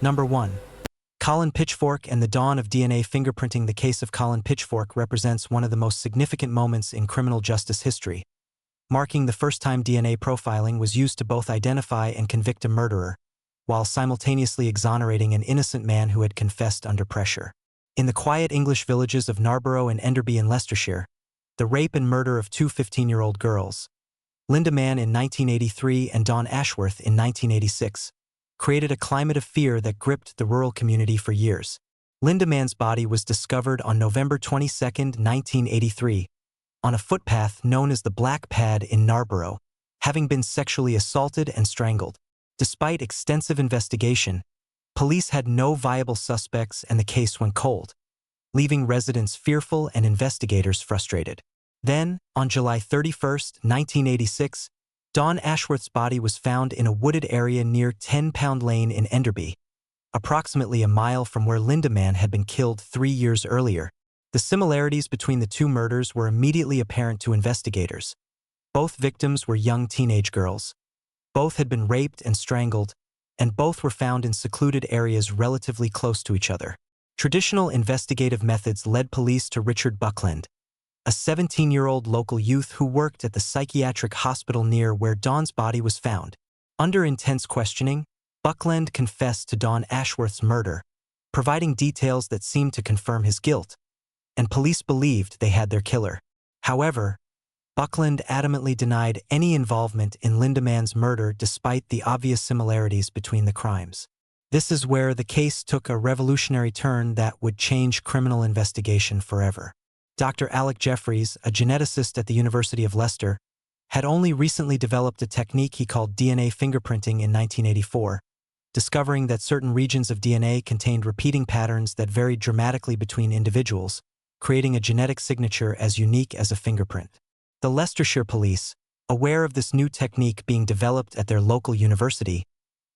Number 1. Colin Pitchfork and the dawn of DNA fingerprinting. The case of Colin Pitchfork represents one of the most significant moments in criminal justice history, marking the first time DNA profiling was used to both identify and convict a murderer, while simultaneously exonerating an innocent man who had confessed under pressure. In the quiet English villages of Narborough and Enderby in Leicestershire, the rape and murder of two 15-year-old girls, Linda Mann in 1983 and Dawn Ashworth in 1986, created a climate of fear that gripped the rural community for years. Linda Mann's body was discovered on November 22, 1983, on a footpath known as the Black Pad in Narborough, having been sexually assaulted and strangled. Despite extensive investigation, police had no viable suspects and the case went cold, leaving residents fearful and investigators frustrated. Then, on July 31, 1986, Dawn Ashworth's body was found in a wooded area near 10 Pound Lane in Enderby, approximately a mile from where Linda Mann had been killed 3 years earlier. The similarities between the two murders were immediately apparent to investigators. Both victims were young teenage girls. Both had been raped and strangled, and both were found in secluded areas relatively close to each other. Traditional investigative methods led police to Richard Buckland, a 17-year-old local youth who worked at the psychiatric hospital near where Dawn's body was found. Under intense questioning, Buckland confessed to Dawn Ashworth's murder, providing details that seemed to confirm his guilt, and police believed they had their killer. However, Buckland adamantly denied any involvement in Linda Mann's murder despite the obvious similarities between the crimes. This is where the case took a revolutionary turn that would change criminal investigation forever. Dr. Alec Jeffreys, a geneticist at the University of Leicester, had only recently developed a technique he called DNA fingerprinting in 1984, discovering that certain regions of DNA contained repeating patterns that varied dramatically between individuals, creating a genetic signature as unique as a fingerprint. The Leicestershire police, aware of this new technique being developed at their local university,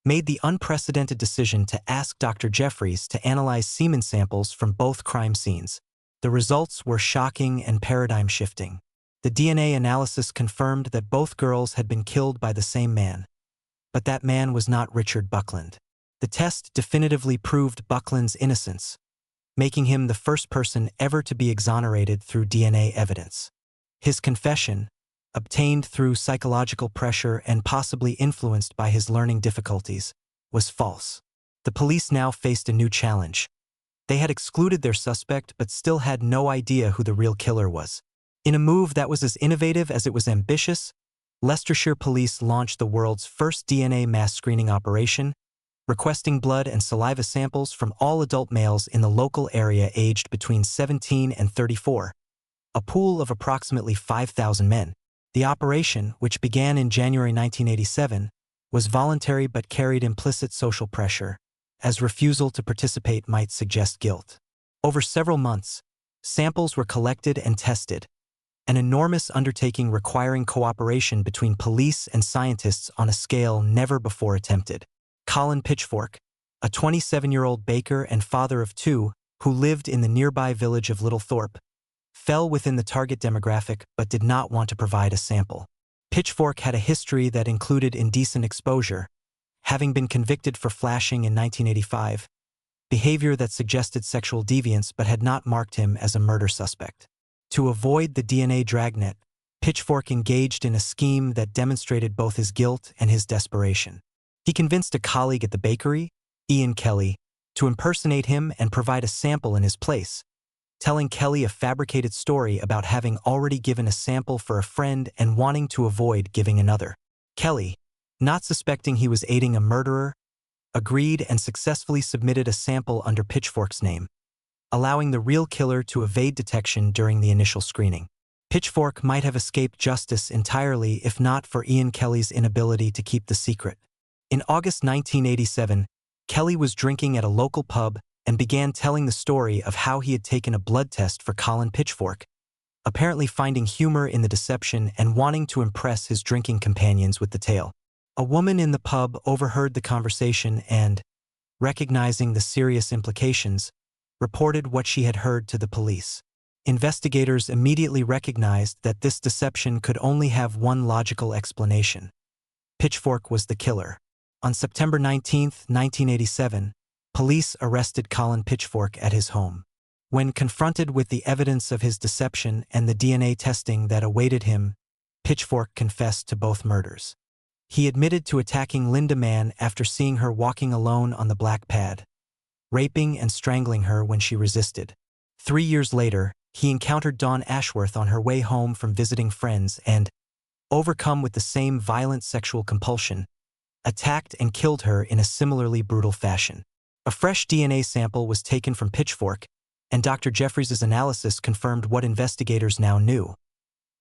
made the unprecedented decision to ask Dr. Jeffreys to analyze semen samples from both crime scenes. The results were shocking and paradigm-shifting. The DNA analysis confirmed that both girls had been killed by the same man, but that man was not Richard Buckland. The test definitively proved Buckland's innocence, making him the first person ever to be exonerated through DNA evidence. His confession, obtained through psychological pressure and possibly influenced by his learning difficulties, was false. The police now faced a new challenge. They had excluded their suspect but still had no idea who the real killer was. In a move that was as innovative as it was ambitious, Leicestershire police launched the world's first DNA mass screening operation, requesting blood and saliva samples from all adult males in the local area aged between 17 and 34, a pool of approximately 5,000 men. The operation, which began in January 1987, was voluntary but carried implicit social pressure, as refusal to participate might suggest guilt. Over several months, samples were collected and tested, an enormous undertaking requiring cooperation between police and scientists on a scale never before attempted. Colin Pitchfork, a 27-year-old baker and father of two who lived in the nearby village of Littlethorpe, fell within the target demographic but did not want to provide a sample. Pitchfork had a history that included indecent exposure, having been convicted for flashing in 1985, behavior that suggested sexual deviance but had not marked him as a murder suspect. To avoid the DNA dragnet, Pitchfork engaged in a scheme that demonstrated both his guilt and his desperation. He convinced a colleague at the bakery, Ian Kelly, to impersonate him and provide a sample in his place, telling Kelly a fabricated story about having already given a sample for a friend and wanting to avoid giving another. Kelly, not suspecting he was aiding a murderer, agreed and successfully submitted a sample under Pitchfork's name, allowing the real killer to evade detection during the initial screening. Pitchfork might have escaped justice entirely if not for Ian Kelly's inability to keep the secret. In August 1987, Kelly was drinking at a local pub and began telling the story of how he had taken a blood test for Colin Pitchfork, apparently finding humor in the deception and wanting to impress his drinking companions with the tale. A woman in the pub overheard the conversation and, recognizing the serious implications, reported what she had heard to the police. Investigators immediately recognized that this deception could only have one logical explanation. Pitchfork was the killer. On September 19, 1987, police arrested Colin Pitchfork at his home. When confronted with the evidence of his deception and the DNA testing that awaited him, Pitchfork confessed to both murders. He admitted to attacking Linda Mann after seeing her walking alone on the black pad, raping and strangling her when she resisted. 3 years later, he encountered Dawn Ashworth on her way home from visiting friends and, overcome with the same violent sexual compulsion, attacked and killed her in a similarly brutal fashion. A fresh DNA sample was taken from Pitchfork, and Dr. Jeffries' analysis confirmed what investigators now knew.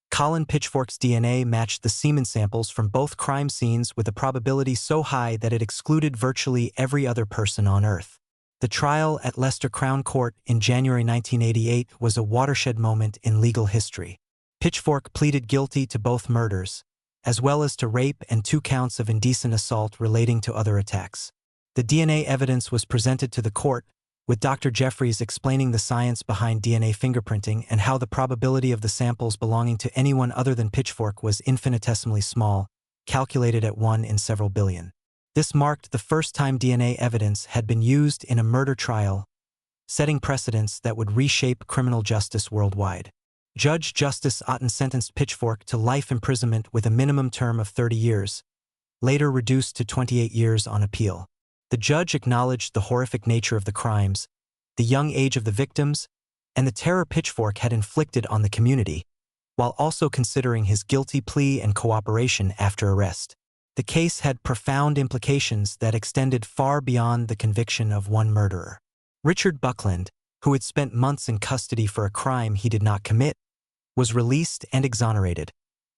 Colin Pitchfork's DNA matched the semen samples from both crime scenes with a probability so high that it excluded virtually every other person on Earth. The trial at Leicester Crown Court in January 1988 was a watershed moment in legal history. Pitchfork pleaded guilty to both murders, as well as to rape and 2 counts of indecent assault relating to other attacks. The DNA evidence was presented to the court, with Dr. Jeffries explaining the science behind DNA fingerprinting and how the probability of the samples belonging to anyone other than Pitchfork was infinitesimally small, calculated at 1 in several billion. This marked the first time DNA evidence had been used in a murder trial, setting precedents that would reshape criminal justice worldwide. Judge Justice Otten sentenced Pitchfork to life imprisonment with a minimum term of 30 years, later reduced to 28 years on appeal. The judge acknowledged the horrific nature of the crimes, the young age of the victims, and the terror Pitchfork had inflicted on the community, while also considering his guilty plea and cooperation after arrest. The case had profound implications that extended far beyond the conviction of one murderer. Richard Buckland, who had spent months in custody for a crime he did not commit, was released and exonerated,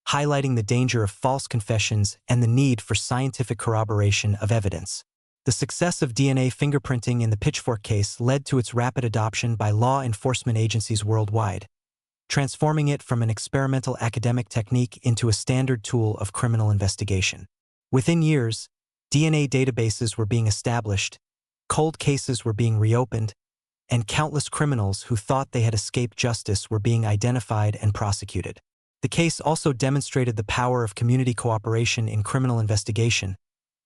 highlighting the danger of false confessions and the need for scientific corroboration of evidence. The success of DNA fingerprinting in the Pitchfork case led to its rapid adoption by law enforcement agencies worldwide, transforming it from an experimental academic technique into a standard tool of criminal investigation. Within years, DNA databases were being established, cold cases were being reopened, and countless criminals who thought they had escaped justice were being identified and prosecuted. The case also demonstrated the power of community cooperation in criminal investigation,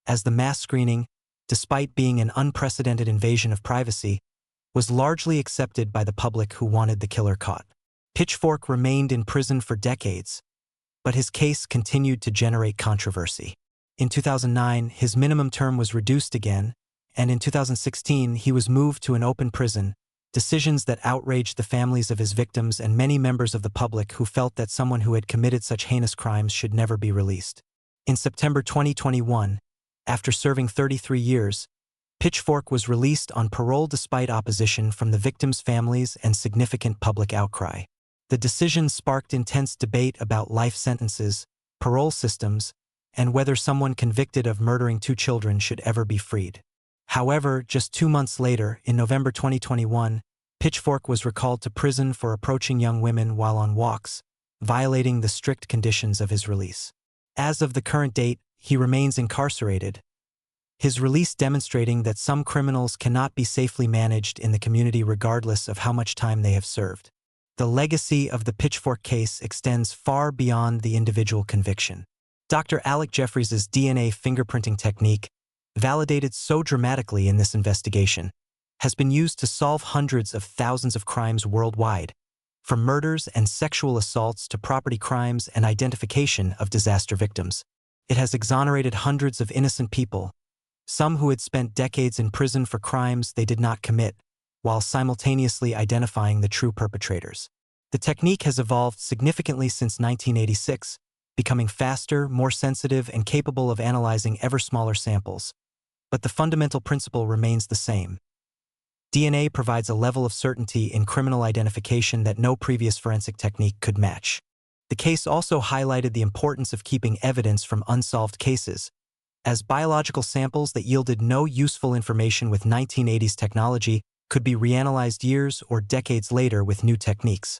as the mass screening, despite being an unprecedented invasion of privacy, was largely accepted by the public who wanted the killer caught. Pitchfork remained in prison for decades, but his case continued to generate controversy. In 2009, his minimum term was reduced again, and in 2016 he was moved to an open prison, decisions that outraged the families of his victims and many members of the public who felt that someone who had committed such heinous crimes should never be released. In September 2021, after serving 33 years, Pitchfork was released on parole despite opposition from the victims' families and significant public outcry. The decision sparked intense debate about life sentences, parole systems, and whether someone convicted of murdering 2 children should ever be freed. However, just 2 months later, in November 2021, Pitchfork was recalled to prison for approaching young women while on walks, violating the strict conditions of his release. As of the current date, he remains incarcerated, his release demonstrating that some criminals cannot be safely managed in the community regardless of how much time they have served. The legacy of the Pitchfork case extends far beyond the individual conviction. Dr. Alec Jeffries' DNA fingerprinting technique, validated so dramatically in this investigation, has been used to solve hundreds of thousands of crimes worldwide, from murders and sexual assaults to property crimes and identification of disaster victims. It has exonerated hundreds of innocent people, some who had spent decades in prison for crimes they did not commit, while simultaneously identifying the true perpetrators. The technique has evolved significantly since 1986, becoming faster, more sensitive, and capable of analyzing ever smaller samples. But the fundamental principle remains the same. DNA provides a level of certainty in criminal identification that no previous forensic technique could match. The case also highlighted the importance of keeping evidence from unsolved cases, as biological samples that yielded no useful information with 1980s technology could be reanalyzed years or decades later with new techniques.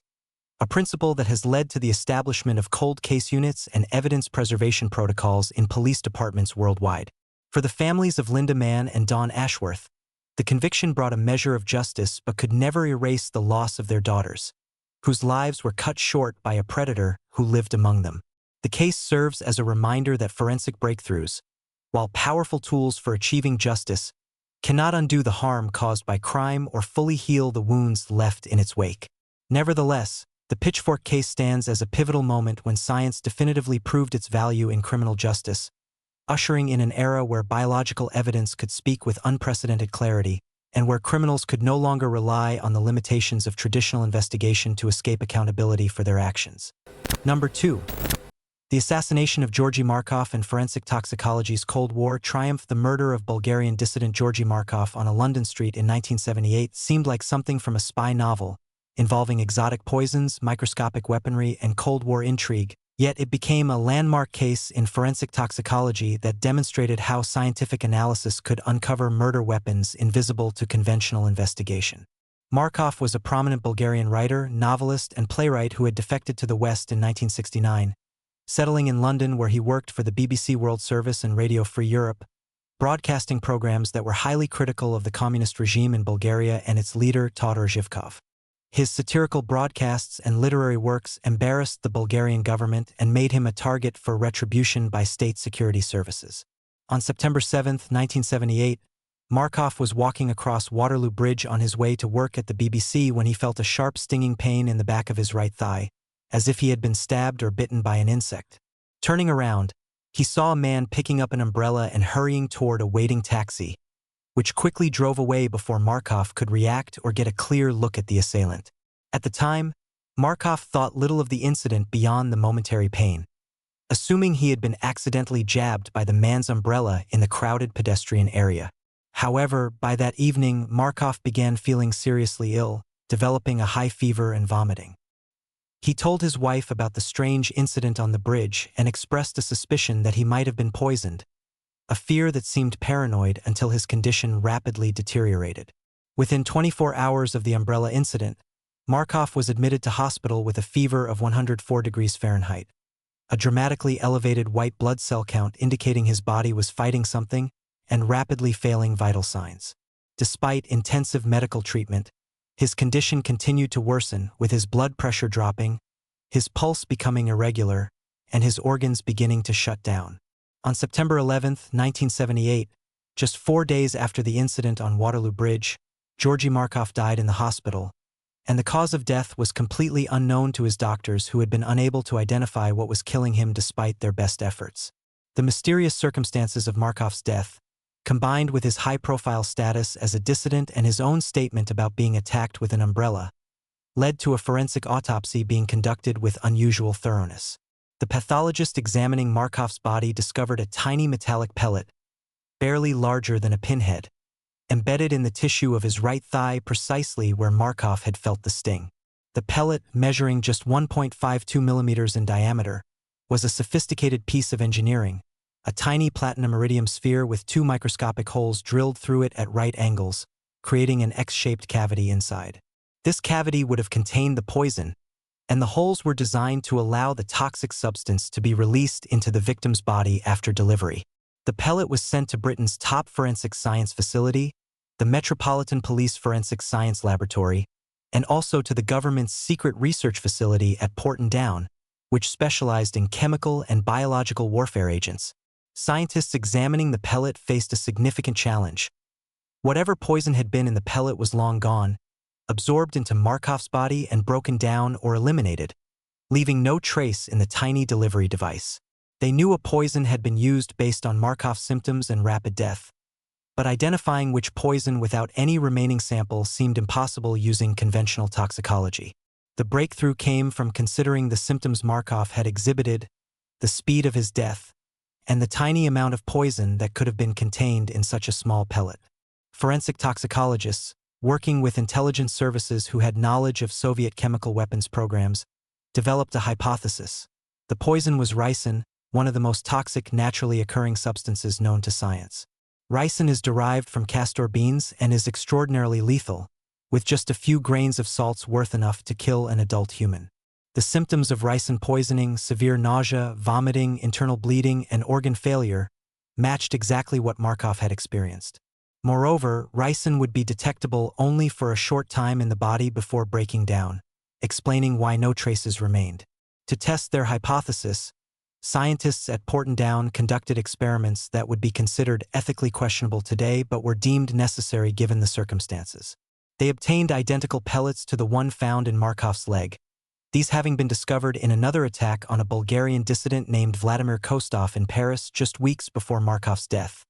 A principle that has led to the establishment of cold case units and evidence preservation protocols in police departments worldwide. For the families of Linda Mann and Dawn Ashworth, the conviction brought a measure of justice but could never erase the loss of their daughters, whose lives were cut short by a predator who lived among them. The case serves as a reminder that forensic breakthroughs, while powerful tools for achieving justice, cannot undo the harm caused by crime or fully heal the wounds left in its wake. Nevertheless, the Pitchfork case stands as a pivotal moment when science definitively proved its value in criminal justice, ushering in an era where biological evidence could speak with unprecedented clarity, and where criminals could no longer rely on the limitations of traditional investigation to escape accountability for their actions. Number 2. The assassination of Georgi Markov and forensic toxicology's Cold War triumph. The murder of Bulgarian dissident Georgi Markov on a London street in 1978 seemed like something from a spy novel, involving exotic poisons, microscopic weaponry, and Cold War intrigue, yet it became a landmark case in forensic toxicology that demonstrated how scientific analysis could uncover murder weapons invisible to conventional investigation. Markov was a prominent Bulgarian writer, novelist, and playwright who had defected to the West in 1969, settling in London where he worked for the BBC World Service and Radio Free Europe, broadcasting programs that were highly critical of the communist regime in Bulgaria and its leader Todor Zhivkov. His satirical broadcasts and literary works embarrassed the Bulgarian government and made him a target for retribution by state security services. On September 7, 1978, Markov was walking across Waterloo Bridge on his way to work at the BBC when he felt a sharp stinging pain in the back of his right thigh, as if he had been stabbed or bitten by an insect. Turning around, he saw a man picking up an umbrella and hurrying toward a waiting taxi, which quickly drove away before Markov could react or get a clear look at the assailant. At the time, Markov thought little of the incident beyond the momentary pain, assuming he had been accidentally jabbed by the man's umbrella in the crowded pedestrian area. However, by that evening, Markov began feeling seriously ill, developing a high fever and vomiting. He told his wife about the strange incident on the bridge and expressed a suspicion that he might have been poisoned, a fear that seemed paranoid until his condition rapidly deteriorated. Within 24 hours of the umbrella incident, Markov was admitted to hospital with a fever of 104 degrees Fahrenheit, a dramatically elevated white blood cell count indicating his body was fighting something, and rapidly failing vital signs. Despite intensive medical treatment, his condition continued to worsen, with his blood pressure dropping, his pulse becoming irregular, and his organs beginning to shut down. On September 11, 1978, just 4 days after the incident on Waterloo Bridge, Georgi Markov died in the hospital, and the cause of death was completely unknown to his doctors, who had been unable to identify what was killing him despite their best efforts. The mysterious circumstances of Markov's death, combined with his high-profile status as a dissident and his own statement about being attacked with an umbrella, led to a forensic autopsy being conducted with unusual thoroughness. The pathologist examining Markov's body discovered a tiny metallic pellet, barely larger than a pinhead, embedded in the tissue of his right thigh precisely where Markov had felt the sting. The pellet, measuring just 1.52 millimeters in diameter, was a sophisticated piece of engineering, a tiny platinum iridium sphere with 2 microscopic holes drilled through it at right angles, creating an X-shaped cavity inside. This cavity would have contained the poison, and the holes were designed to allow the toxic substance to be released into the victim's body after delivery. The pellet was sent to Britain's top forensic science facility, the Metropolitan Police Forensic Science Laboratory, and also to the government's secret research facility at Porton Down, which specialized in chemical and biological warfare agents. Scientists examining the pellet faced a significant challenge. Whatever poison had been in the pellet was long gone, absorbed into Markov's body and broken down or eliminated, leaving no trace in the tiny delivery device. They knew a poison had been used based on Markov's symptoms and rapid death, but identifying which poison without any remaining sample seemed impossible using conventional toxicology. The breakthrough came from considering the symptoms Markov had exhibited, the speed of his death, and the tiny amount of poison that could have been contained in such a small pellet. Forensic toxicologists, working with intelligence services who had knowledge of Soviet chemical weapons programs, developed a hypothesis. The poison was ricin, one of the most toxic naturally occurring substances known to science. Ricin is derived from castor beans and is extraordinarily lethal, with just a few grains of salts worth enough to kill an adult human. The symptoms of ricin poisoning, severe nausea, vomiting, internal bleeding, and organ failure, matched exactly what Markov had experienced. Moreover, ricin would be detectable only for a short time in the body before breaking down, explaining why no traces remained. To test their hypothesis, Scientists at Portendown conducted experiments that would be considered ethically questionable today but were deemed necessary given the circumstances. They obtained identical pellets to the one found in Markov's leg, these having been discovered in another attack on a Bulgarian dissident named Vladimir Kostov in Paris just weeks before Markov's death.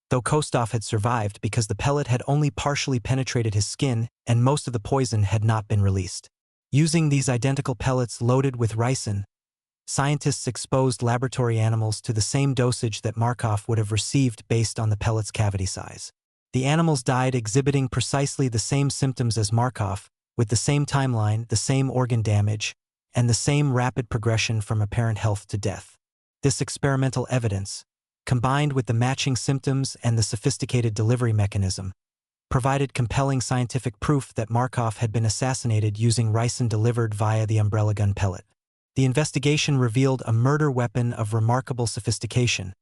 Though Kostov had survived because the pellet had only partially penetrated his skin and most of the poison had not been released. Using these identical pellets loaded with ricin, scientists exposed laboratory animals to the same dosage that Markov would have received based on the pellet's cavity size. The animals died exhibiting precisely the same symptoms as Markov, with the same timeline, the same organ damage, and the same rapid progression from apparent health to death. This experimental evidence, combined with the matching symptoms and the sophisticated delivery mechanism, provided compelling scientific proof that Markov had been assassinated using ricin delivered via the umbrella gun pellet. The investigation revealed a murder weapon of remarkable sophistication,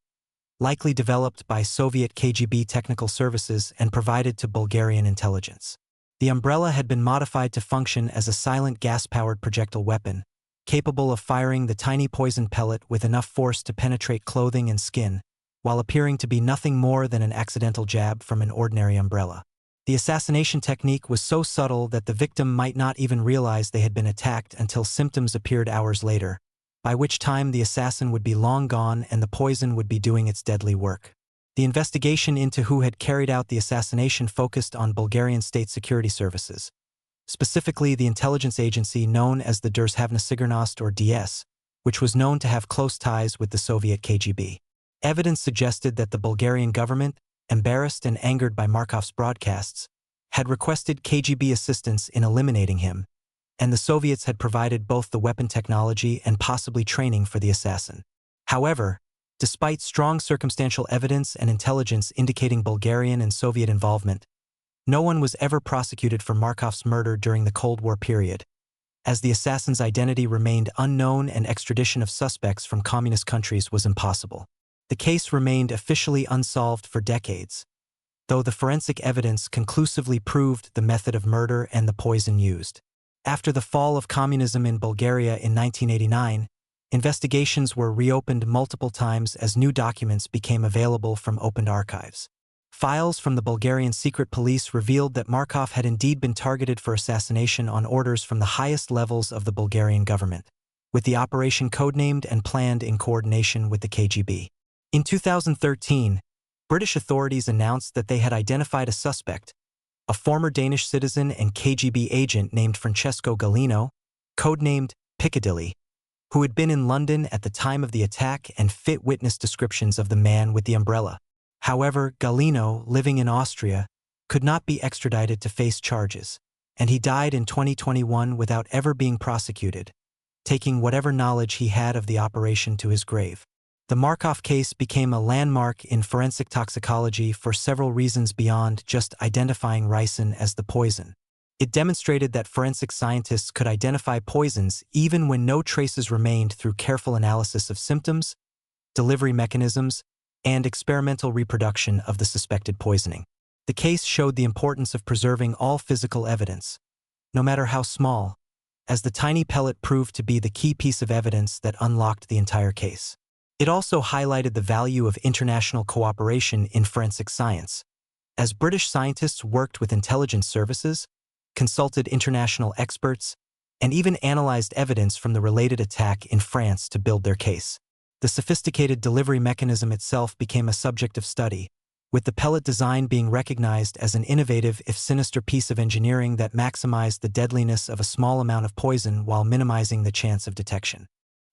likely developed by Soviet KGB technical services and provided to Bulgarian intelligence. The umbrella had been modified to function as a silent gas-powered projectile weapon, capable of firing the tiny poison pellet with enough force to penetrate clothing and skin, while appearing to be nothing more than an accidental jab from an ordinary umbrella. The assassination technique was so subtle that the victim might not even realize they had been attacked until symptoms appeared hours later, by which time the assassin would be long gone and the poison would be doing its deadly work. The investigation into who had carried out the assassination focused on Bulgarian state security services, specifically the intelligence agency known as the Državna Sigurnost or DS, which was known to have close ties with the Soviet KGB. Evidence suggested that the Bulgarian government, embarrassed and angered by Markov's broadcasts, had requested KGB assistance in eliminating him, and the Soviets had provided both the weapon technology and possibly training for the assassin. However, despite strong circumstantial evidence and intelligence indicating Bulgarian and Soviet involvement, no one was ever prosecuted for Markov's murder during the Cold War period, as the assassin's identity remained unknown and extradition of suspects from communist countries was impossible. The case remained officially unsolved for decades, though the forensic evidence conclusively proved the method of murder and the poison used. After the fall of communism in Bulgaria in 1989, investigations were reopened multiple times as new documents became available from opened archives. Files from the Bulgarian secret police revealed that Markov had indeed been targeted for assassination on orders from the highest levels of the Bulgarian government, with the operation codenamed and planned in coordination with the KGB. In 2013, British authorities announced that they had identified a suspect, a former Danish citizen and KGB agent named Francesco Galino, codenamed Piccadilly, who had been in London at the time of the attack and fit witness descriptions of the man with the umbrella. However, Galino, living in Austria, could not be extradited to face charges, and he died in 2021 without ever being prosecuted, taking whatever knowledge he had of the operation to his grave. The Markov case became a landmark in forensic toxicology for several reasons beyond just identifying ricin as the poison. It demonstrated that forensic scientists could identify poisons even when no traces remained through careful analysis of symptoms, delivery mechanisms, and experimental reproduction of the suspected poisoning. The case showed the importance of preserving all physical evidence, no matter how small, as the tiny pellet proved to be the key piece of evidence that unlocked the entire case. It also highlighted the value of international cooperation in forensic science, as British scientists worked with intelligence services, consulted international experts, and even analyzed evidence from the related attack in France to build their case. The sophisticated delivery mechanism itself became a subject of study, with the pellet design being recognized as an innovative if sinister piece of engineering that maximized the deadliness of a small amount of poison while minimizing the chance of detection.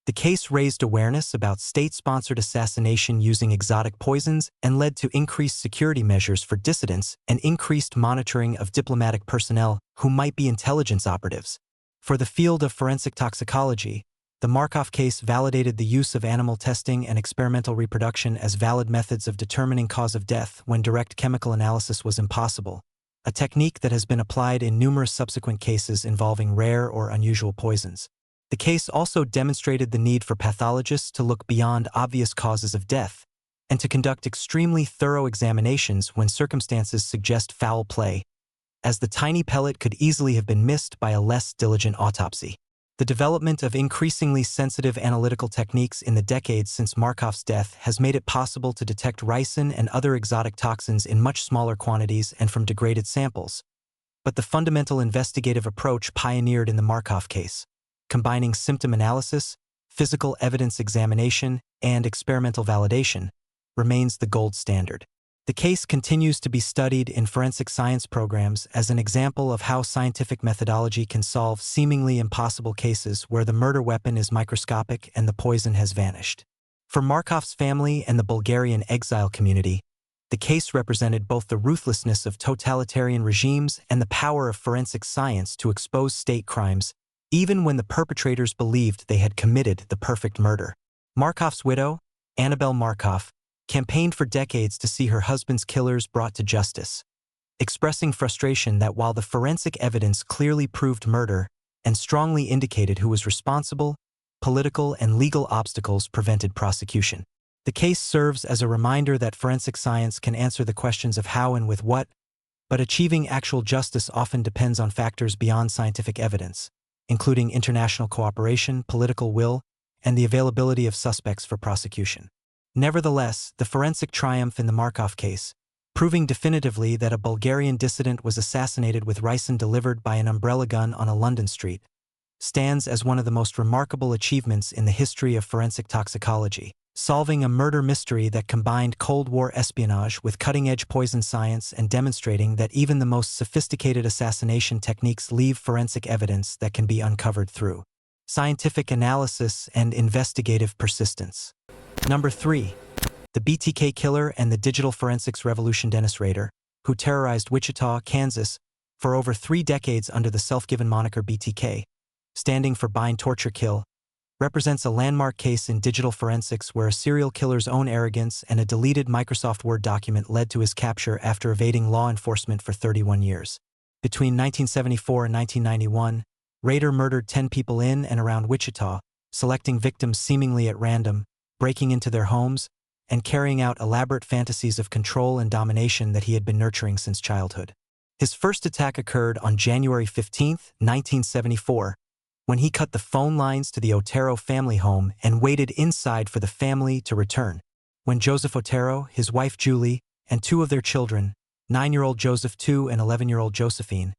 The case raised awareness about state-sponsored assassination using exotic poisons and led to increased security measures for dissidents and increased monitoring of diplomatic personnel who might be intelligence operatives. For the field of forensic toxicology, the Markov case validated the use of animal testing and experimental reproduction as valid methods of determining cause of death when direct chemical analysis was impossible, a technique that has been applied in numerous subsequent cases involving rare or unusual poisons. The case also demonstrated the need for pathologists to look beyond obvious causes of death and to conduct extremely thorough examinations when circumstances suggest foul play, as the tiny pellet could easily have been missed by a less diligent autopsy. The development of increasingly sensitive analytical techniques in the decades since Markov's death has made it possible to detect ricin and other exotic toxins in much smaller quantities and from degraded samples. But the fundamental investigative approach pioneered in the Markov case, combining symptom analysis, physical evidence examination, and experimental validation, remains the gold standard. The case continues to be studied in forensic science programs as an example of how scientific methodology can solve seemingly impossible cases where the murder weapon is microscopic and the poison has vanished. For Markov's family and the Bulgarian exile community, the case represented both the ruthlessness of totalitarian regimes and the power of forensic science to expose state crimes, even when the perpetrators believed they had committed the perfect murder. Markov's widow, Annabelle Markov, campaigned for decades to see her husband's killers brought to justice, expressing frustration that while the forensic evidence clearly proved murder and strongly indicated who was responsible, political and legal obstacles prevented prosecution. The case serves as a reminder that forensic science can answer the questions of how and with what, but achieving actual justice often depends on factors beyond scientific evidence, including international cooperation, political will, and the availability of suspects for prosecution. Nevertheless, the forensic triumph in the Markov case, proving definitively that a Bulgarian dissident was assassinated with ricin delivered by an umbrella gun on a London street, stands as one of the most remarkable achievements in the history of forensic toxicology, solving a murder mystery that combined Cold War espionage with cutting-edge poison science and demonstrating that even the most sophisticated assassination techniques leave forensic evidence that can be uncovered through scientific analysis and investigative persistence. Number 3. The BTK Killer and the Digital Forensics Revolution. Dennis Rader, who terrorized Wichita, Kansas, for over 3 decades under the self-given moniker BTK, standing for Bind, Torture, Kill, represents a landmark case in digital forensics where a serial killer's own arrogance and a deleted Microsoft Word document led to his capture after evading law enforcement for 31 years. Between 1974 and 1991, Rader murdered 10 people in and around Wichita, selecting victims seemingly at random, breaking into their homes, and carrying out elaborate fantasies of control and domination that he had been nurturing since childhood. His first attack occurred on January 15, 1974, when he cut the phone lines to the Otero family home and waited inside for the family to return. When Joseph Otero, his wife Julie, and 2 of their children, 9-year-old Joseph II and 11-year-old Josephine,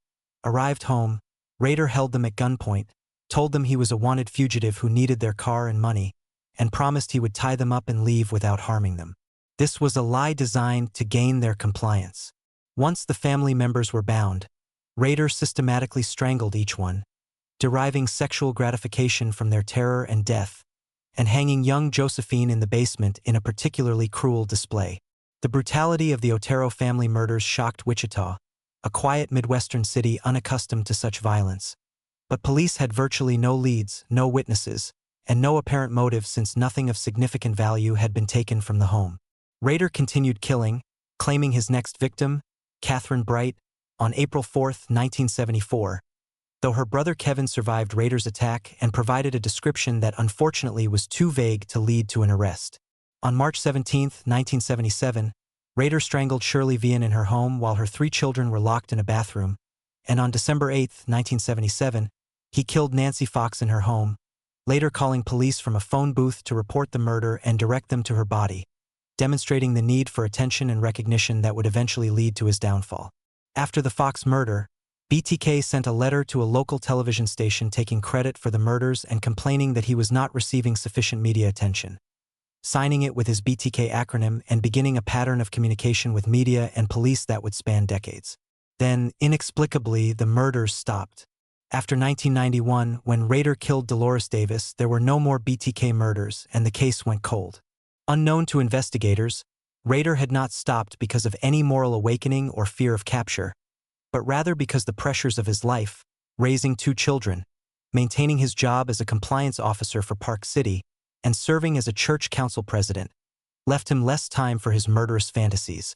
arrived home, Rader held them at gunpoint, told them he was a wanted fugitive who needed their car and money, and promised he would tie them up and leave without harming them. This was a lie designed to gain their compliance. Once the family members were bound, Rader systematically strangled each one, deriving sexual gratification from their terror and death, and hanging young Josephine in the basement in a particularly cruel display. The brutality of the Otero family murders shocked Wichita, a quiet Midwestern city unaccustomed to such violence. But police had virtually no leads, no witnesses, and no apparent motive since nothing of significant value had been taken from the home. Rader continued killing, claiming his next victim, Catherine Bright, on April 4, 1974, though her brother Kevin survived Rader's attack and provided a description that unfortunately was too vague to lead to an arrest. On March 17, 1977, Rader strangled Shirley Vian in her home while her 3 children were locked in a bathroom, and on December 8, 1977, he killed Nancy Fox in her home, later calling police from a phone booth to report the murder and direct them to her body, demonstrating the need for attention and recognition that would eventually lead to his downfall. After the Fox murder, BTK sent a letter to a local television station taking credit for the murders and complaining that he was not receiving sufficient media attention, signing it with his BTK acronym and beginning a pattern of communication with media and police that would span decades. Then, inexplicably, the murders stopped. After 1991, when Rader killed Dolores Davis, there were no more BTK murders and the case went cold. Unknown to investigators, Rader had not stopped because of any moral awakening or fear of capture, but rather because the pressures of his life, raising 2 children, maintaining his job as a compliance officer for Park City, and serving as a church council president, left him less time for his murderous fantasies,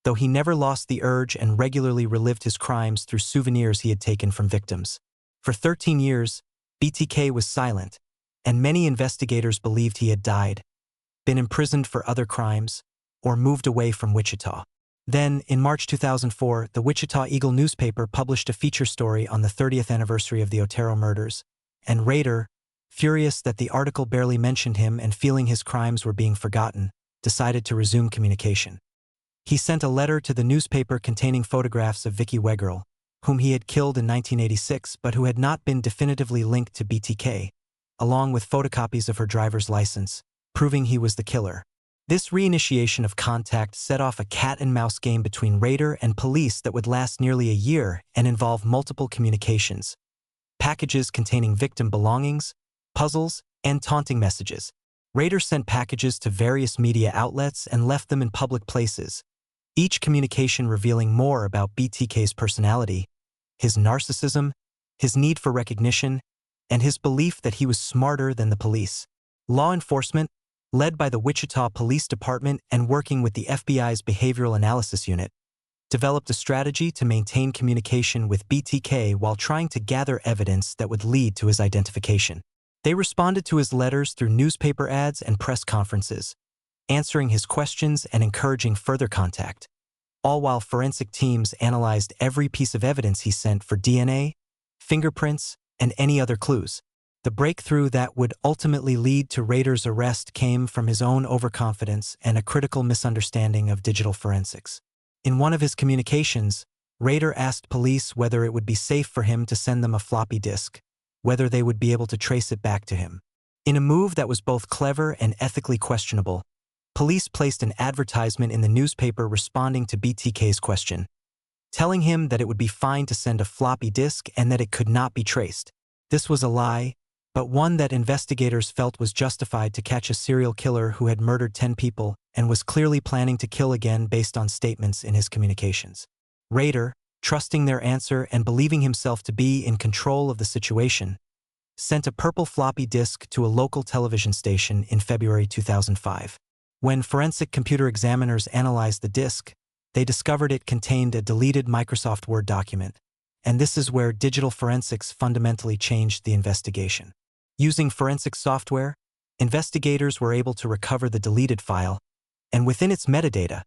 though he never lost the urge and regularly relived his crimes through souvenirs he had taken from victims. For 13 years, BTK was silent, and many investigators believed he had died, been imprisoned for other crimes, or moved away from Wichita. Then, in March 2004, the Wichita Eagle newspaper published a feature story on the 30th anniversary of the Otero murders, and Rader, furious that the article barely mentioned him and feeling his crimes were being forgotten, decided to resume communication. He sent a letter to the newspaper containing photographs of Vicky Weggerl, whom he had killed in 1986 but who had not been definitively linked to BTK, along with photocopies of her driver's license, proving he was the killer. This reinitiation of contact set off a cat-and-mouse game between Rader and police that would last nearly a year and involve multiple communications, packages containing victim belongings, puzzles, and taunting messages. Rader sent packages to various media outlets and left them in public places, each communication revealing more about BTK's personality, his narcissism, his need for recognition, and his belief that he was smarter than the police. Law enforcement, led by the Wichita Police Department and working with the FBI's Behavioral Analysis Unit, developed a strategy to maintain communication with BTK while trying to gather evidence that would lead to his identification. They responded to his letters through newspaper ads and press conferences, answering his questions and encouraging further contact, all while forensic teams analyzed every piece of evidence he sent for DNA, fingerprints, and any other clues. The breakthrough that would ultimately lead to Rader's arrest came from his own overconfidence and a critical misunderstanding of digital forensics. In one of his communications, Rader asked police whether it would be safe for him to send them a floppy disk, whether they would be able to trace it back to him. In a move that was both clever and ethically questionable, police placed an advertisement in the newspaper responding to BTK's question, telling him that it would be fine to send a floppy disk and that it could not be traced. This was a lie, but one that investigators felt was justified to catch a serial killer who had murdered 10 people and was clearly planning to kill again based on statements in his communications. Rader, trusting their answer and believing himself to be in control of the situation, sent a purple floppy disk to a local television station in February 2005. When forensic computer examiners analyzed the disk, they discovered it contained a deleted Microsoft Word document, and this is where digital forensics fundamentally changed the investigation. Using forensic software, investigators were able to recover the deleted file, and within its metadata,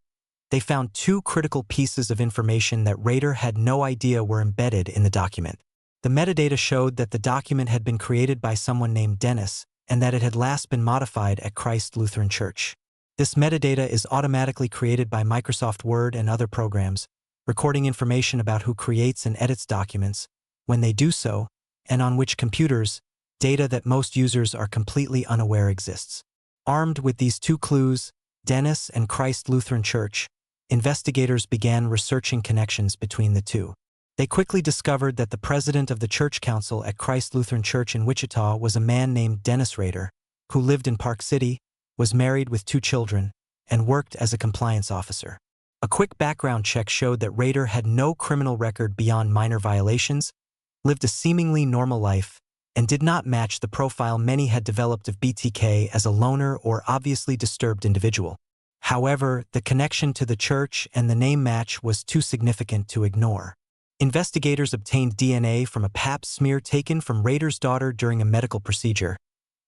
they found two critical pieces of information that Rader had no idea were embedded in the document. The metadata showed that the document had been created by someone named Dennis and that it had last been modified at Christ Lutheran Church. This metadata is automatically created by Microsoft Word and other programs, recording information about who creates and edits documents, when they do so, and on which computers, data that most users are completely unaware exists. Armed with these two clues, Dennis and Christ Lutheran Church, investigators began researching connections between the two. They quickly discovered that the president of the church council at Christ Lutheran Church in Wichita was a man named Dennis Rader, who lived in Park City, was married with 2 children, and worked as a compliance officer. A quick background check showed that Rader had no criminal record beyond minor violations, lived a seemingly normal life, and did not match the profile many had developed of BTK as a loner or obviously disturbed individual. However, the connection to the church and the name match was too significant to ignore. Investigators obtained DNA from a Pap smear taken from Rader's daughter during a medical procedure,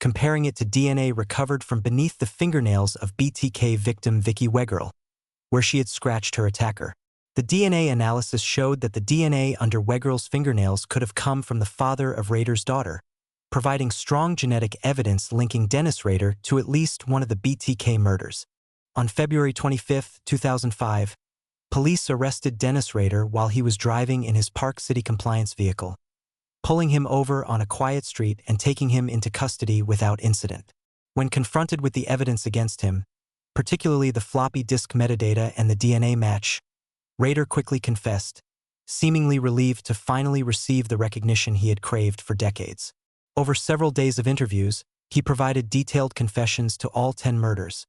comparing it to DNA recovered from beneath the fingernails of BTK victim Vicky Weggerl, where she had scratched her attacker. The DNA analysis showed that the DNA under Weggerl's fingernails could have come from the father of Rader's daughter, providing strong genetic evidence linking Dennis Rader to at least one of the BTK murders. On February 25, 2005, police arrested Dennis Rader while he was driving in his Park City compliance vehicle, pulling him over on a quiet street and taking him into custody without incident. When confronted with the evidence against him, particularly the floppy disk metadata and the DNA match, Rader quickly confessed, seemingly relieved to finally receive the recognition he had craved for decades. Over several days of interviews, he provided detailed confessions to all 10 murders,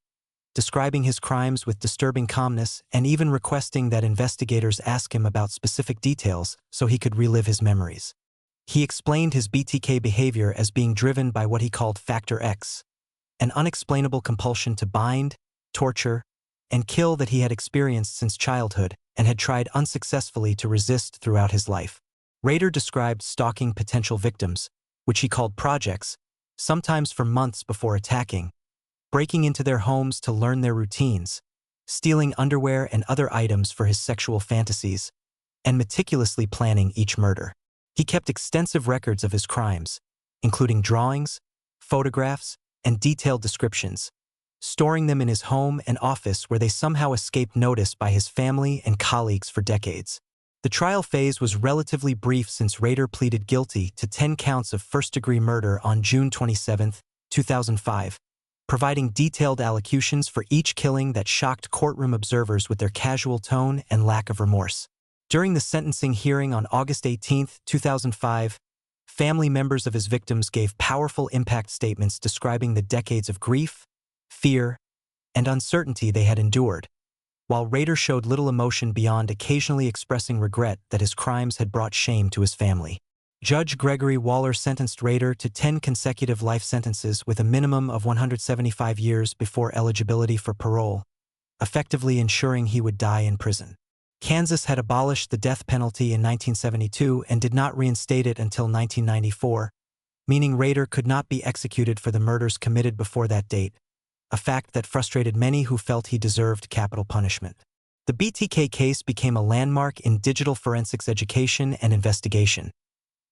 describing his crimes with disturbing calmness and even requesting that investigators ask him about specific details so he could relive his memories. He explained his BTK behavior as being driven by what he called Factor X, an unexplainable compulsion to bind, torture, and kill that he had experienced since childhood and had tried unsuccessfully to resist throughout his life. Rader described stalking potential victims, which he called projects, sometimes for months before attacking, breaking into their homes to learn their routines, stealing underwear and other items for his sexual fantasies, and meticulously planning each murder. He kept extensive records of his crimes, including drawings, photographs, and detailed descriptions, storing them in his home and office where they somehow escaped notice by his family and colleagues for decades. The trial phase was relatively brief since Rader pleaded guilty to 10 counts of first-degree murder on June 27, 2005, providing detailed allocutions for each killing that shocked courtroom observers with their casual tone and lack of remorse. During the sentencing hearing on August 18, 2005, family members of his victims gave powerful impact statements describing the decades of grief, fear, and uncertainty they had endured, while Rader showed little emotion beyond occasionally expressing regret that his crimes had brought shame to his family. Judge Gregory Waller sentenced Rader to 10 consecutive life sentences with a minimum of 175 years before eligibility for parole, effectively ensuring he would die in prison. Kansas had abolished the death penalty in 1972 and did not reinstate it until 1994, meaning Rader could not be executed for the murders committed before that date, a fact that frustrated many who felt he deserved capital punishment. The BTK case became a landmark in digital forensics education and investigation,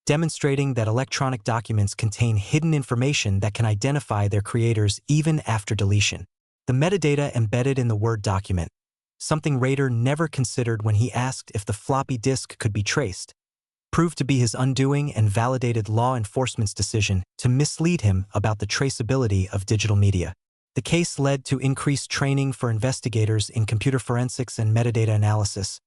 demonstrating that electronic documents contain hidden information that can identify their creators even after deletion. The metadata embedded in the Word document, something Rader never considered when he asked if the floppy disk could be traced, proved to be his undoing and validated law enforcement's decision to mislead him about the traceability of digital media. The case led to increased training for investigators in computer forensics and metadata analysis,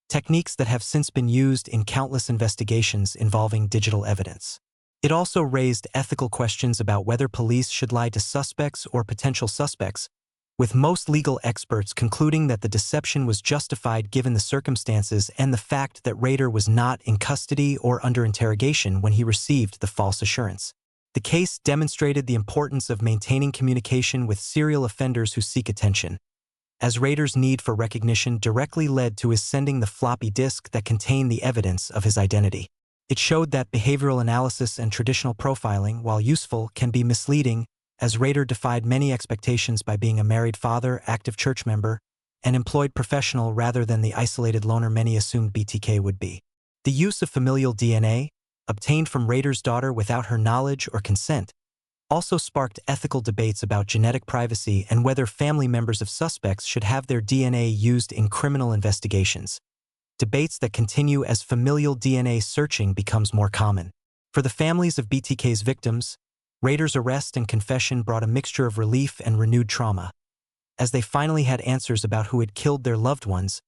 techniques that have since been used in countless investigations involving digital evidence. It also raised ethical questions about whether police should lie to suspects or potential suspects, with most legal experts concluding that the deception was justified given the circumstances and the fact that Rader was not in custody or under interrogation when he received the false assurance. The case demonstrated the importance of maintaining communication with serial offenders who seek attention, as Rader's need for recognition directly led to his sending the floppy disk that contained the evidence of his identity. It showed that behavioral analysis and traditional profiling, while useful, can be misleading, as Rader defied many expectations by being a married father, active church member, and employed professional rather than the isolated loner many assumed BTK would be. The use of familial DNA, obtained from Rader's daughter without her knowledge or consent, also sparked ethical debates about genetic privacy and whether family members of suspects should have their DNA used in criminal investigations, debates that continue as familial DNA searching becomes more common. For the families of BTK's victims, Rader's arrest and confession brought a mixture of relief and renewed trauma, as they finally had answers about who had killed their loved ones,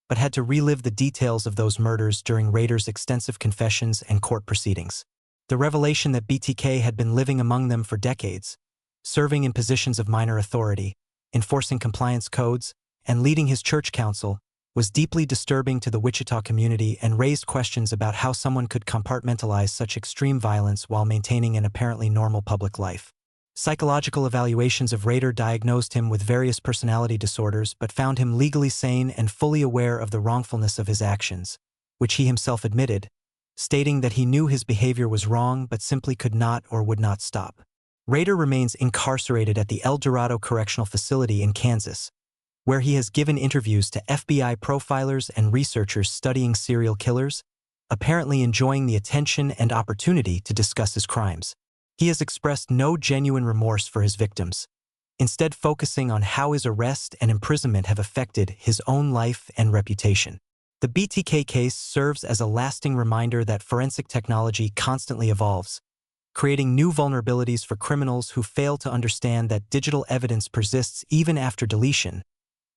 but had to relive the details of those murders during Rader's extensive confessions and court proceedings. The revelation that BTK had been living among them for decades, serving in positions of minor authority, enforcing compliance codes, and leading his church council, was deeply disturbing to the Wichita community and raised questions about how someone could compartmentalize such extreme violence while maintaining an apparently normal public life. Psychological evaluations of Rader diagnosed him with various personality disorders but found him legally sane and fully aware of the wrongfulness of his actions, which he himself admitted, stating that he knew his behavior was wrong but simply could not or would not stop. Rader remains incarcerated at the El Dorado Correctional Facility in Kansas, where he has given interviews to FBI profilers and researchers studying serial killers, apparently enjoying the attention and opportunity to discuss his crimes. He has expressed no genuine remorse for his victims, instead focusing on how his arrest and imprisonment have affected his own life and reputation. The BTK case serves as a lasting reminder that forensic technology constantly evolves, creating new vulnerabilities for criminals who fail to understand that digital evidence persists even after deletion,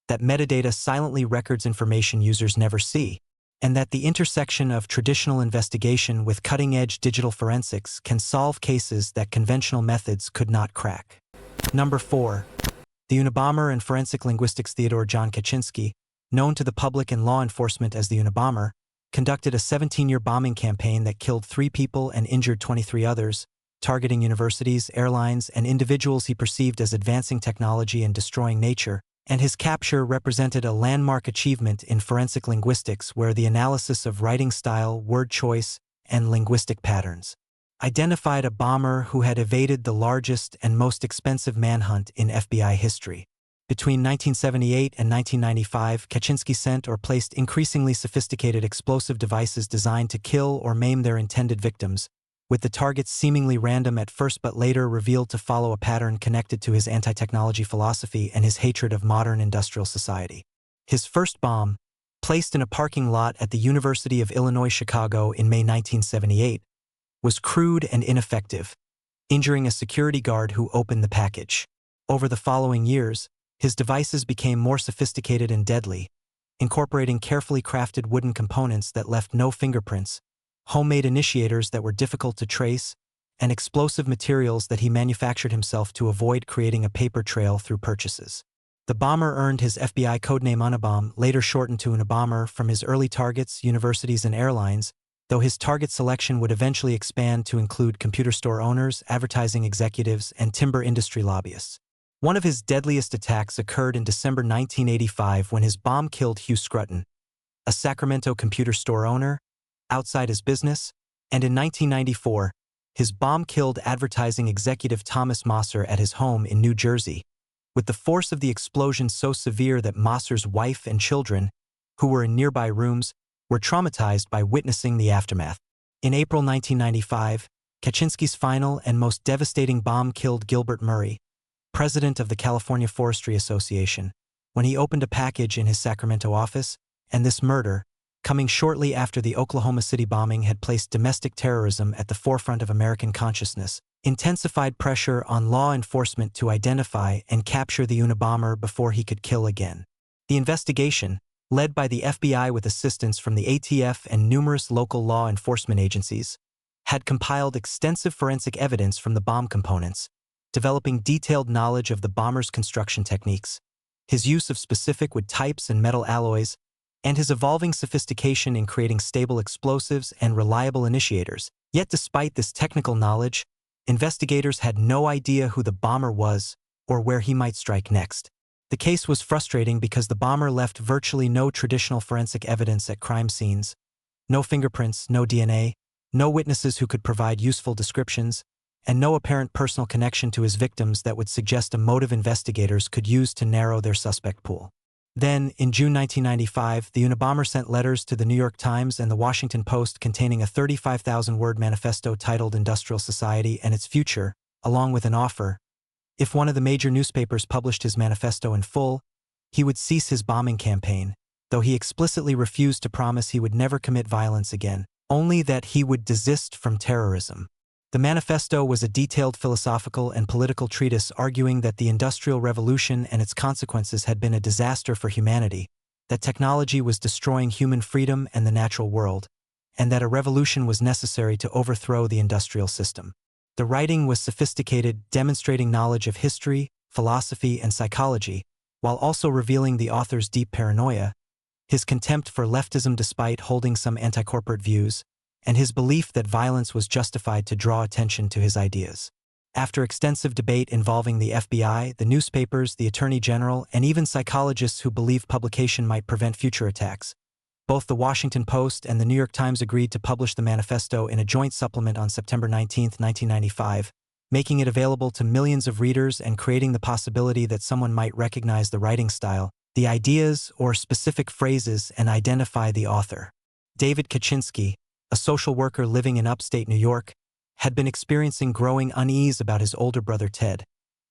that metadata silently records information users never see, and that the intersection of traditional investigation with cutting-edge digital forensics can solve cases that conventional methods could not crack. Number 4. The Unabomber and forensic linguistics Theodore John Kaczynski, known to the public and law enforcement as the Unabomber, conducted a 17-year bombing campaign that killed 3 people and injured 23 others, targeting universities, airlines, and individuals he perceived as advancing technology and destroying nature, and his capture represented a landmark achievement in forensic linguistics where the analysis of writing style, word choice, and linguistic patterns identified a bomber who had evaded the largest and most expensive manhunt in FBI history. Between 1978 and 1995, Kaczynski sent or placed increasingly sophisticated explosive devices designed to kill or maim their intended victims, with the targets seemingly random at first but later revealed to follow a pattern connected to his anti-technology philosophy and his hatred of modern industrial society. His first bomb, placed in a parking lot at the University of Illinois Chicago in May 1978, was crude and ineffective, injuring a security guard who opened the package. Over the following years, his devices became more sophisticated and deadly, incorporating carefully crafted wooden components that left no fingerprints, homemade initiators that were difficult to trace, and explosive materials that he manufactured himself to avoid creating a paper trail through purchases. The bomber earned his FBI codename Unabomber, later shortened to Unabomber, from his early targets, universities and airlines, though his target selection would eventually expand to include computer store owners, advertising executives, and timber industry lobbyists. One of his deadliest attacks occurred in December 1985 when his bomb killed Hugh Scruton, a Sacramento computer store owner, outside his business, and in 1994, his bomb killed advertising executive Thomas Mosser at his home in New Jersey, with the force of the explosion so severe that Mosser's wife and children, who were in nearby rooms, were traumatized by witnessing the aftermath. In April 1995, Kaczynski's final and most devastating bomb killed Gilbert Murray, president of the California Forestry Association, when he opened a package in his Sacramento office, and this murder, coming shortly after the Oklahoma City bombing had placed domestic terrorism at the forefront of American consciousness, intensified pressure on law enforcement to identify and capture the Unabomber before he could kill again. The investigation, led by the FBI with assistance from the ATF and numerous local law enforcement agencies, had compiled extensive forensic evidence from the bomb components, developing detailed knowledge of the bomber's construction techniques, his use of specific wood types and metal alloys, and his evolving sophistication in creating stable explosives and reliable initiators. Yet despite this technical knowledge, investigators had no idea who the bomber was or where he might strike next. The case was frustrating because the bomber left virtually no traditional forensic evidence at crime scenes, no fingerprints, no DNA, no witnesses who could provide useful descriptions, and no apparent personal connection to his victims that would suggest a motive investigators could use to narrow their suspect pool. Then, in June 1995, the Unabomber sent letters to the New York Times and the Washington Post containing a 35,000-word manifesto titled Industrial Society and Its Future, along with an offer. If one of the major newspapers published his manifesto in full, he would cease his bombing campaign, though he explicitly refused to promise he would never commit violence again, only that he would desist from terrorism. The manifesto was a detailed philosophical and political treatise arguing that the Industrial Revolution and its consequences had been a disaster for humanity, that technology was destroying human freedom and the natural world, and that a revolution was necessary to overthrow the industrial system. The writing was sophisticated, demonstrating knowledge of history, philosophy, and psychology, while also revealing the author's deep paranoia, his contempt for leftism despite holding some anti-corporate views, and his belief that violence was justified to draw attention to his ideas. After extensive debate involving the FBI, the newspapers, the Attorney General, and even psychologists who believed publication might prevent future attacks, both the Washington Post and the New York Times agreed to publish the manifesto in a joint supplement on September 19, 1995, making it available to millions of readers and creating the possibility that someone might recognize the writing style, the ideas or specific phrases, and identify the author. David Kaczynski, a social worker living in upstate New York, had been experiencing growing unease about his older brother Ted,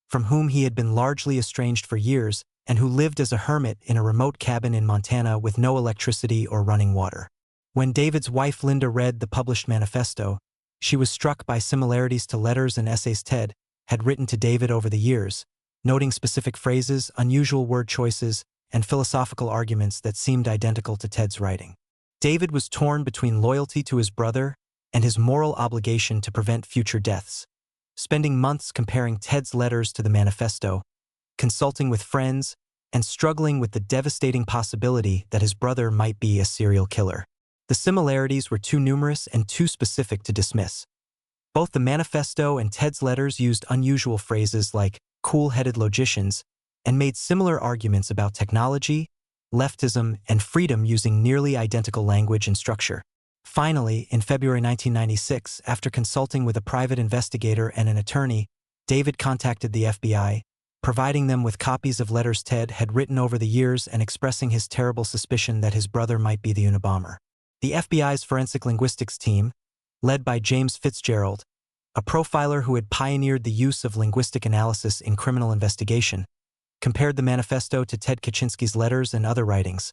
from whom he had been largely estranged for years and who lived as a hermit in a remote cabin in Montana with no electricity or running water. When David's wife Linda read the published manifesto, she was struck by similarities to letters and essays Ted had written to David over the years, noting specific phrases, unusual word choices, and philosophical arguments that seemed identical to Ted's writing. David was torn between loyalty to his brother and his moral obligation to prevent future deaths, spending months comparing Ted's letters to the manifesto, consulting with friends, and struggling with the devastating possibility that his brother might be a serial killer. The similarities were too numerous and too specific to dismiss. Both the manifesto and Ted's letters used unusual phrases like cool-headed logicians and made similar arguments about technology, leftism, and freedom using nearly identical language and structure. Finally, in February 1996, after consulting with a private investigator and an attorney, David contacted the FBI, providing them with copies of letters Ted had written over the years and expressing his terrible suspicion that his brother might be the Unabomber. The FBI's forensic linguistics team, led by James Fitzgerald, a profiler who had pioneered the use of linguistic analysis in criminal investigation, compared the manifesto to Ted Kaczynski's letters and other writings,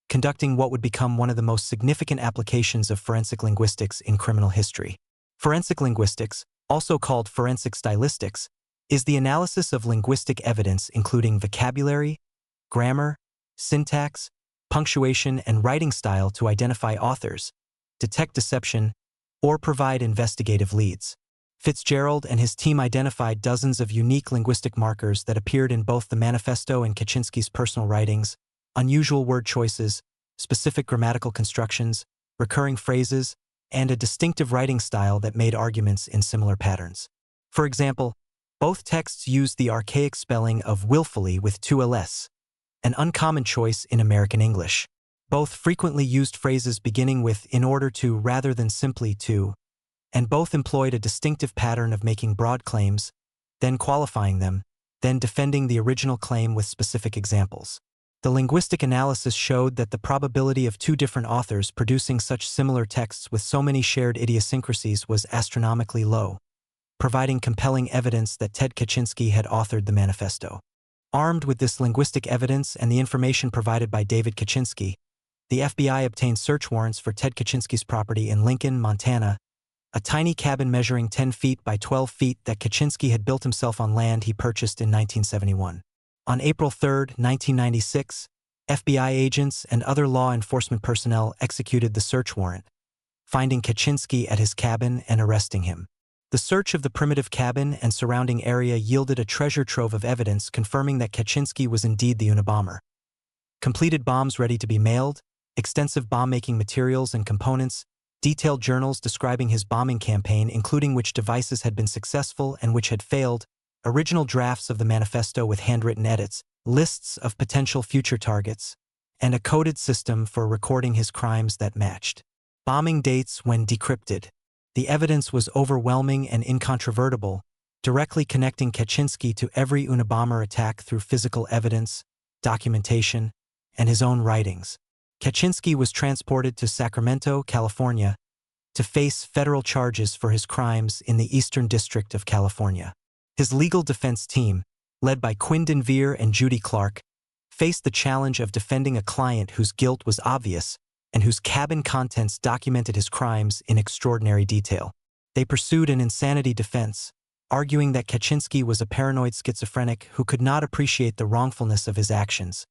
conducting what would become one of the most significant applications of forensic linguistics in criminal history. Forensic linguistics, also called forensic stylistics, is the analysis of linguistic evidence including vocabulary, grammar, syntax, punctuation, and writing style to identify authors, detect deception, or provide investigative leads. Fitzgerald and his team identified dozens of unique linguistic markers that appeared in both the manifesto and Kaczynski's personal writings: unusual word choices, specific grammatical constructions, recurring phrases, and a distinctive writing style that made arguments in similar patterns. For example, both texts used the archaic spelling of willfully with two ls, an uncommon choice in American English. Both frequently used phrases beginning with in order to rather than simply to, and both employed a distinctive pattern of making broad claims, then qualifying them, then defending the original claim with specific examples. The linguistic analysis showed that the probability of two different authors producing such similar texts with so many shared idiosyncrasies was astronomically low, providing compelling evidence that Ted Kaczynski had authored the manifesto. Armed with this linguistic evidence and the information provided by David Kaczynski, the FBI obtained search warrants for Ted Kaczynski's property in Lincoln, Montana, a tiny cabin measuring 10 feet by 12 feet that Kaczynski had built himself on land he purchased in 1971. On April 3, 1996, FBI agents and other law enforcement personnel executed the search warrant, finding Kaczynski at his cabin and arresting him. The search of the primitive cabin and surrounding area yielded a treasure trove of evidence confirming that Kaczynski was indeed the Unabomber. Completed bombs ready to be mailed, extensive bomb-making materials and components, detailed journals describing his bombing campaign including which devices had been successful and which had failed, original drafts of the manifesto with handwritten edits, lists of potential future targets, and a coded system for recording his crimes that matched bombing dates when decrypted. The evidence was overwhelming and incontrovertible, directly connecting Kaczynski to every Unabomber attack through physical evidence, documentation, and his own writings. Kaczynski was transported to Sacramento, California, to face federal charges for his crimes in the Eastern District of California. His legal defense team, led by Quindon Veer and Judy Clark, faced the challenge of defending a client whose guilt was obvious and whose cabin contents documented his crimes in extraordinary detail. They pursued an insanity defense, arguing that Kaczynski was a paranoid schizophrenic who could not appreciate the wrongfulness of his actions,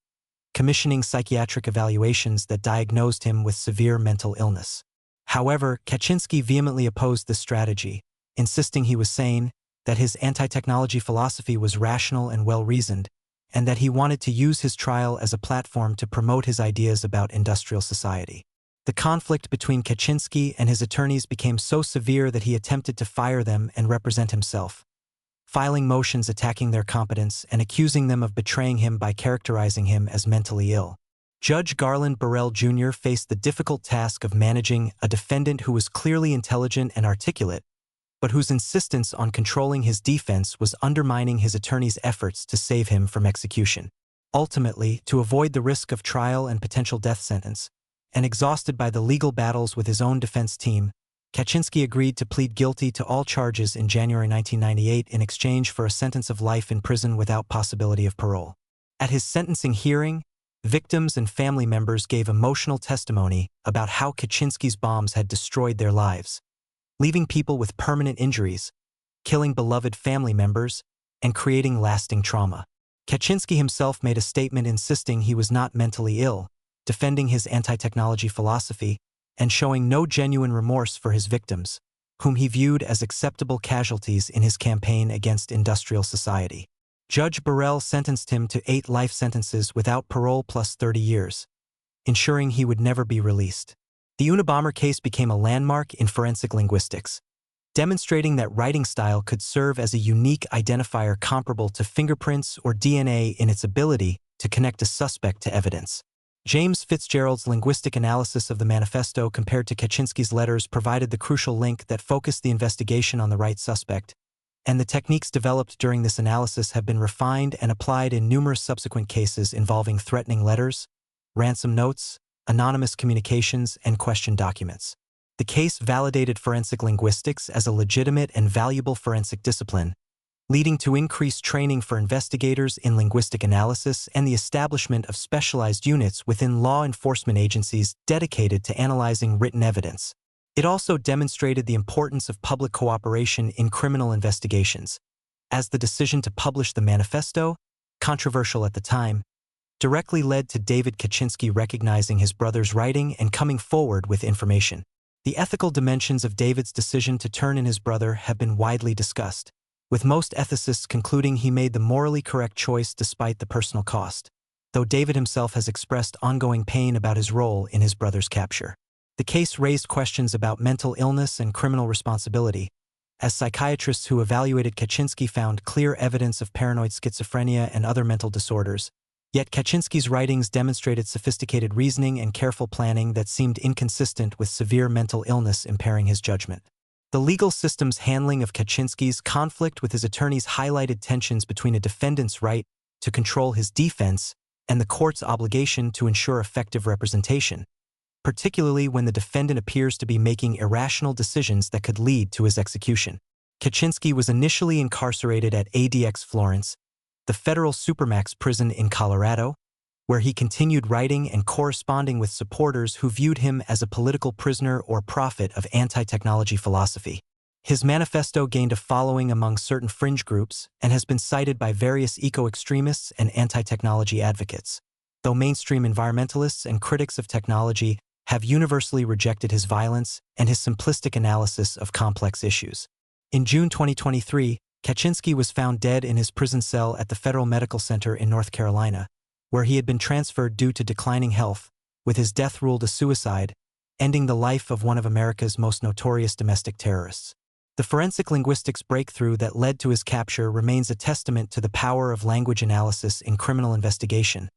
commissioning psychiatric evaluations that diagnosed him with severe mental illness. However, Kaczynski vehemently opposed this strategy, insisting he was sane, that his anti-technology philosophy was rational and well-reasoned, and that he wanted to use his trial as a platform to promote his ideas about industrial society. The conflict between Kaczynski and his attorneys became so severe that he attempted to fire them and represent himself, filing motions attacking their competence and accusing them of betraying him by characterizing him as mentally ill. Judge Garland Burrell Jr. faced the difficult task of managing a defendant who was clearly intelligent and articulate, but whose insistence on controlling his defense was undermining his attorney's efforts to save him from execution. Ultimately, to avoid the risk of trial and potential death sentence, and exhausted by the legal battles with his own defense team, Kaczynski agreed to plead guilty to all charges in January 1998 in exchange for a sentence of life in prison without possibility of parole. At his sentencing hearing, victims and family members gave emotional testimony about how Kaczynski's bombs had destroyed their lives, leaving people with permanent injuries, killing beloved family members, and creating lasting trauma. Kaczynski himself made a statement insisting he was not mentally ill, defending his anti-technology philosophy, and showing no genuine remorse for his victims, whom he viewed as acceptable casualties in his campaign against industrial society. Judge Burrell sentenced him to 8 life sentences without parole plus 30 years, ensuring he would never be released. The Unabomber case became a landmark in forensic linguistics, demonstrating that writing style could serve as a unique identifier comparable to fingerprints or DNA in its ability to connect a suspect to evidence. James Fitzgerald's linguistic analysis of the manifesto compared to Kaczynski's letters provided the crucial link that focused the investigation on the right suspect, and the techniques developed during this analysis have been refined and applied in numerous subsequent cases involving threatening letters, ransom notes, anonymous communications, and question documents. The case validated forensic linguistics as a legitimate and valuable forensic discipline, leading to increased training for investigators in linguistic analysis and the establishment of specialized units within law enforcement agencies dedicated to analyzing written evidence. It also demonstrated the importance of public cooperation in criminal investigations, as the decision to publish the manifesto, controversial at the time, directly led to David Kaczynski recognizing his brother's writing and coming forward with information. The ethical dimensions of David's decision to turn in his brother have been widely discussed, with most ethicists concluding he made the morally correct choice despite the personal cost, though David himself has expressed ongoing pain about his role in his brother's capture. The case raised questions about mental illness and criminal responsibility, as psychiatrists who evaluated Kaczynski found clear evidence of paranoid schizophrenia and other mental disorders. Yet Kaczynski's writings demonstrated sophisticated reasoning and careful planning that seemed inconsistent with severe mental illness impairing his judgment. The legal system's handling of Kaczynski's conflict with his attorneys highlighted tensions between a defendant's right to control his defense and the court's obligation to ensure effective representation, particularly when the defendant appears to be making irrational decisions that could lead to his execution. Kaczynski was initially incarcerated at ADX Florence, the federal supermax prison in Colorado, where he continued writing and corresponding with supporters who viewed him as a political prisoner or prophet of anti-technology philosophy. His manifesto gained a following among certain fringe groups and has been cited by various eco-extremists and anti-technology advocates, though mainstream environmentalists and critics of technology have universally rejected his violence and his simplistic analysis of complex issues. In June 2023, Kaczynski was found dead in his prison cell at the Federal Medical Center in North Carolina, where he had been transferred due to declining health, with his death ruled a suicide, ending the life of one of America's most notorious domestic terrorists. The forensic linguistics breakthrough that led to his capture remains a testament to the power of language analysis in criminal investigation,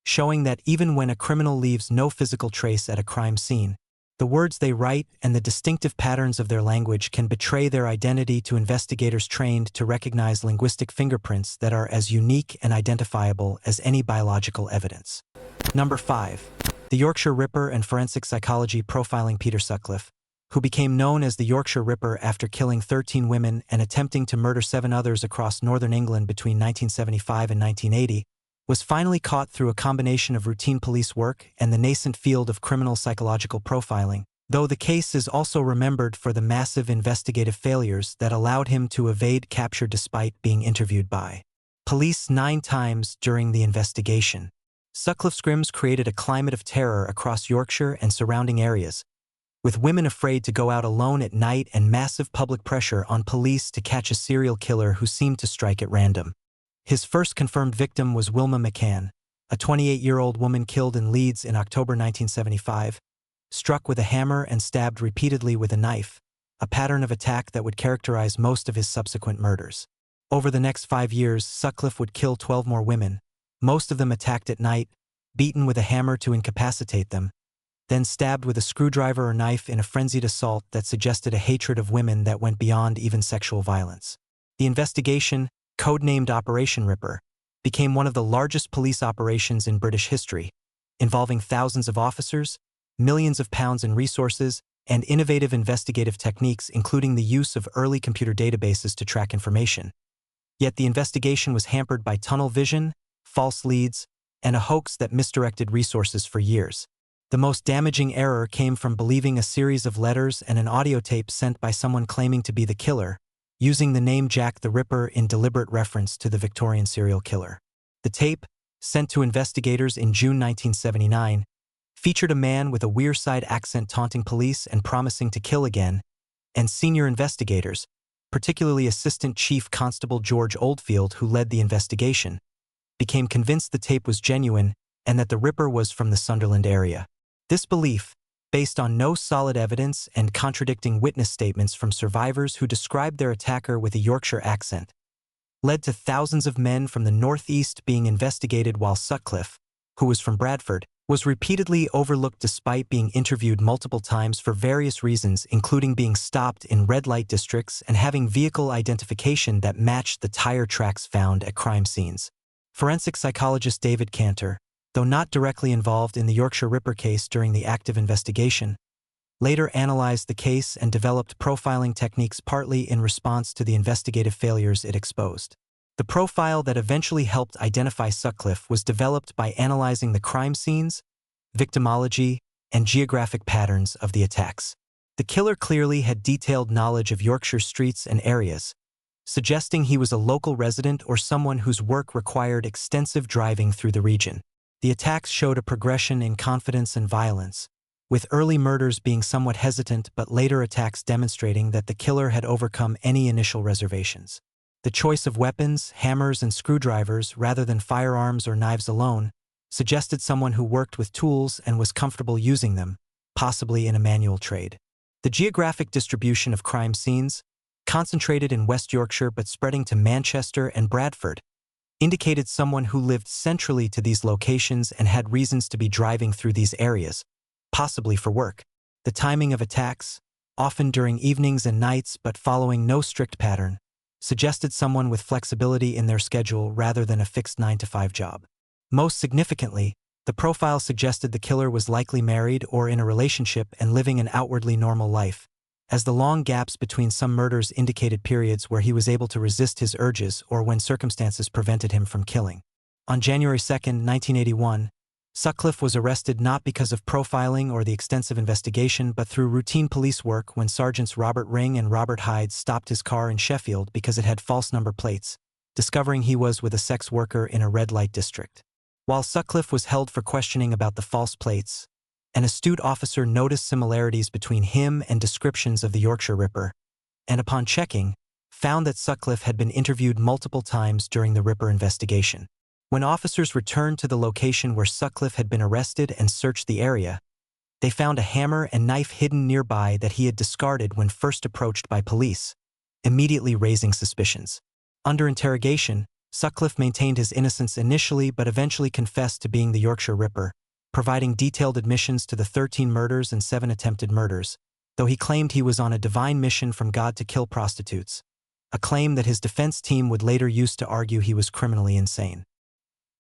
showing that even when a criminal leaves no physical trace at a crime scene, the words they write and the distinctive patterns of their language can betray their identity to investigators trained to recognize linguistic fingerprints that are as unique and identifiable as any biological evidence. Number 5. The Yorkshire Ripper and forensic psychology profiling Peter Sutcliffe, who became known as the Yorkshire Ripper after killing 13 women and attempting to murder 7 others across northern England between 1975 and 1980, was finally caught through a combination of routine police work and the nascent field of criminal psychological profiling, though the case is also remembered for the massive investigative failures that allowed him to evade capture despite being interviewed by police 9 times during the investigation. Sutcliffe's crimes created a climate of terror across Yorkshire and surrounding areas, with women afraid to go out alone at night and massive public pressure on police to catch a serial killer who seemed to strike at random. His first confirmed victim was Wilma McCann, a 28-year-old woman killed in Leeds in October 1975, struck with a hammer and stabbed repeatedly with a knife, a pattern of attack that would characterize most of his subsequent murders. Over the next 5 years, Sutcliffe would kill 12 more women, most of them attacked at night, beaten with a hammer to incapacitate them, then stabbed with a screwdriver or knife in a frenzied assault that suggested a hatred of women that went beyond even sexual violence. The investigation, codenamed Operation Ripper, became one of the largest police operations in British history, involving thousands of officers, millions of pounds in resources, and innovative investigative techniques including the use of early computer databases to track information. Yet the investigation was hampered by tunnel vision, false leads, and a hoax that misdirected resources for years. The most damaging error came from believing a series of letters and an audio tape sent by someone claiming to be the killer, using the name Jack the Ripper in deliberate reference to the Victorian serial killer. The tape, sent to investigators in June 1979, featured a man with a Wearside accent taunting police and promising to kill again, and senior investigators, particularly Assistant Chief Constable George Oldfield, who led the investigation, became convinced the tape was genuine and that the Ripper was from the Sunderland area. This belief, based on no solid evidence and contradicting witness statements from survivors who described their attacker with a Yorkshire accent, led to thousands of men from the northeast being investigated while Sutcliffe, who was from Bradford, was repeatedly overlooked despite being interviewed multiple times for various reasons, including being stopped in red light districts and having vehicle identification that matched the tire tracks found at crime scenes. Forensic psychologist David Cantor, though not directly involved in the Yorkshire Ripper case during the active investigation, later analyzed the case and developed profiling techniques partly in response to the investigative failures it exposed. The profile that eventually helped identify Sutcliffe was developed by analyzing the crime scenes, victimology, and geographic patterns of the attacks. The killer clearly had detailed knowledge of Yorkshire streets and areas, suggesting he was a local resident or someone whose work required extensive driving through the region. The attacks showed a progression in confidence and violence, with early murders being somewhat hesitant but later attacks demonstrating that the killer had overcome any initial reservations. The choice of weapons, hammers and screwdrivers rather than firearms or knives alone, suggested someone who worked with tools and was comfortable using them, possibly in a manual trade. The geographic distribution of crime scenes, concentrated in West Yorkshire but spreading to Manchester and Bradford, indicated someone who lived centrally to these locations and had reasons to be driving through these areas, possibly for work. The timing of attacks, often during evenings and nights but following no strict pattern, suggested someone with flexibility in their schedule rather than a fixed 9-to-5 job. Most significantly, the profile suggested the killer was likely married or in a relationship and living an outwardly normal life, as the long gaps between some murders indicated periods where he was able to resist his urges or when circumstances prevented him from killing. On January 2, 1981, Sutcliffe was arrested not because of profiling or the extensive investigation but through routine police work when Sergeants Robert Ring and Robert Hyde stopped his car in Sheffield because it had false number plates, discovering he was with a sex worker in a red light district. While Sutcliffe was held for questioning about the false plates, an astute officer noticed similarities between him and descriptions of the Yorkshire Ripper, and upon checking, found that Sutcliffe had been interviewed multiple times during the Ripper investigation. When officers returned to the location where Sutcliffe had been arrested and searched the area, they found a hammer and knife hidden nearby that he had discarded when first approached by police, immediately raising suspicions. Under interrogation, Sutcliffe maintained his innocence initially but eventually confessed to being the Yorkshire Ripper, providing detailed admissions to the 13 murders and 7 attempted murders, though he claimed he was on a divine mission from God to kill prostitutes, a claim that his defense team would later use to argue he was criminally insane.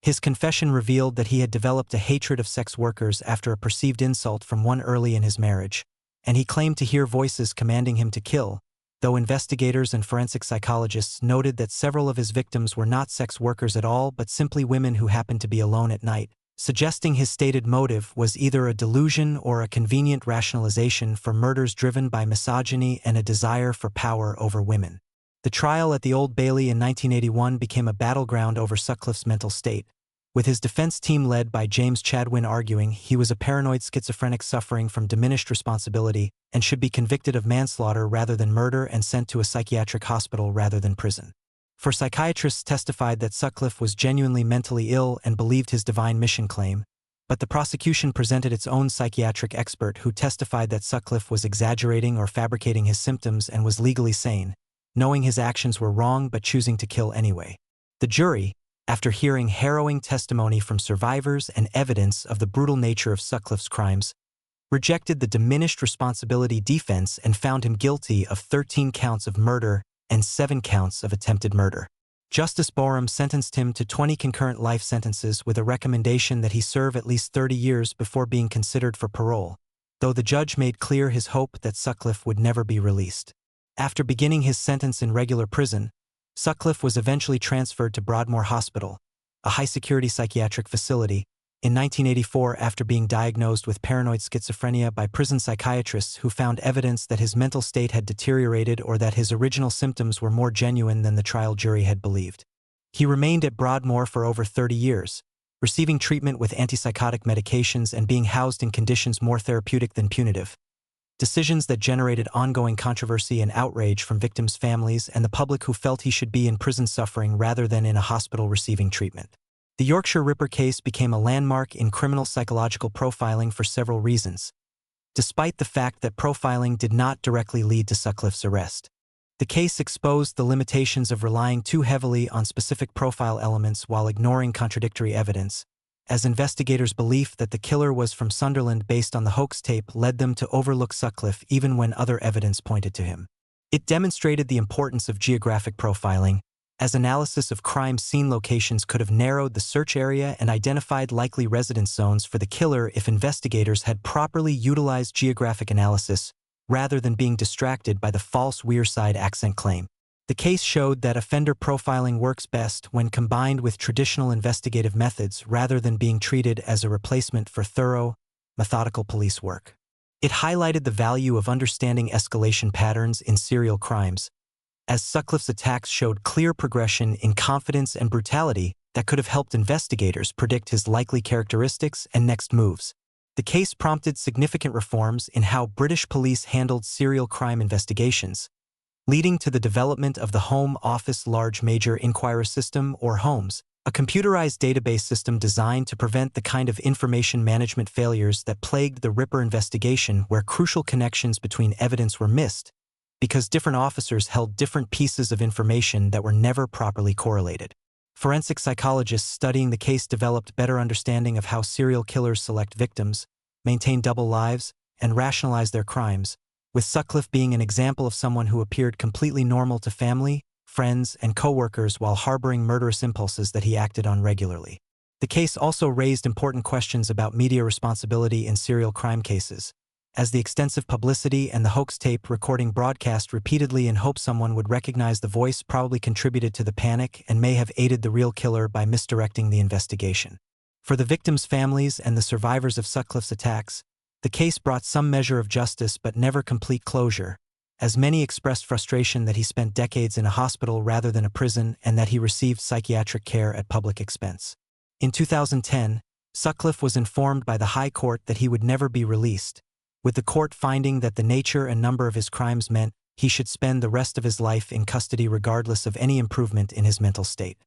His confession revealed that he had developed a hatred of sex workers after a perceived insult from one early in his marriage, and he claimed to hear voices commanding him to kill, though investigators and forensic psychologists noted that several of his victims were not sex workers at all but simply women who happened to be alone at night, suggesting his stated motive was either a delusion or a convenient rationalization for murders driven by misogyny and a desire for power over women. The trial at the Old Bailey in 1981 became a battleground over Sutcliffe's mental state, with his defense team led by James Chadwin arguing he was a paranoid schizophrenic suffering from diminished responsibility and should be convicted of manslaughter rather than murder and sent to a psychiatric hospital rather than prison. For psychiatrists testified that Sutcliffe was genuinely mentally ill and believed his divine mission claim, but the prosecution presented its own psychiatric expert who testified that Sutcliffe was exaggerating or fabricating his symptoms and was legally sane, knowing his actions were wrong but choosing to kill anyway. The jury, after hearing harrowing testimony from survivors and evidence of the brutal nature of Sutcliffe's crimes, rejected the diminished responsibility defense and found him guilty of 13 counts of murder and 7 counts of attempted murder. Justice Borum sentenced him to 20 concurrent life sentences with a recommendation that he serve at least 30 years before being considered for parole, though the judge made clear his hope that Sutcliffe would never be released. After beginning his sentence in regular prison, Sutcliffe was eventually transferred to Broadmoor Hospital, a high-security psychiatric facility, in 1984 after being diagnosed with paranoid schizophrenia by prison psychiatrists who found evidence that his mental state had deteriorated or that his original symptoms were more genuine than the trial jury had believed. He remained at Broadmoor for over 30 years, receiving treatment with antipsychotic medications and being housed in conditions more therapeutic than punitive, decisions that generated ongoing controversy and outrage from victims' families and the public who felt he should be in prison suffering rather than in a hospital receiving treatment. The Yorkshire Ripper case became a landmark in criminal psychological profiling for several reasons, despite the fact that profiling did not directly lead to Sutcliffe's arrest. The case exposed the limitations of relying too heavily on specific profile elements while ignoring contradictory evidence, as investigators' belief that the killer was from Sunderland based on the hoax tape led them to overlook Sutcliffe even when other evidence pointed to him. It demonstrated the importance of geographic profiling, as analysis of crime scene locations could have narrowed the search area and identified likely residence zones for the killer if investigators had properly utilized geographic analysis rather than being distracted by the false Wearside accent claim. The case showed that offender profiling works best when combined with traditional investigative methods rather than being treated as a replacement for thorough, methodical police work. It highlighted the value of understanding escalation patterns in serial crimes, as Sutcliffe's attacks showed clear progression in confidence and brutality that could have helped investigators predict his likely characteristics and next moves. The case prompted significant reforms in how British police handled serial crime investigations, leading to the development of the Home Office Large Major Inquirer System, or HOMS, a computerized database system designed to prevent the kind of information management failures that plagued the Ripper investigation, where crucial connections between evidence were missed because different officers held different pieces of information that were never properly correlated. Forensic psychologists studying the case developed better understanding of how serial killers select victims, maintain double lives, and rationalize their crimes, with Sutcliffe being an example of someone who appeared completely normal to family, friends, and co-workers while harboring murderous impulses that he acted on regularly. The case also raised important questions about media responsibility in serial crime cases, as the extensive publicity and the hoax tape recording broadcast repeatedly in hope someone would recognize the voice probably contributed to the panic and may have aided the real killer by misdirecting the investigation. For the victims' families and the survivors of Sutcliffe's attacks, the case brought some measure of justice but never complete closure, as many expressed frustration that he spent decades in a hospital rather than a prison and that he received psychiatric care at public expense. In 2010, Sutcliffe was informed by the High Court that he would never be released, with the court finding that the nature and number of his crimes meant he should spend the rest of his life in custody regardless of any improvement in his mental state.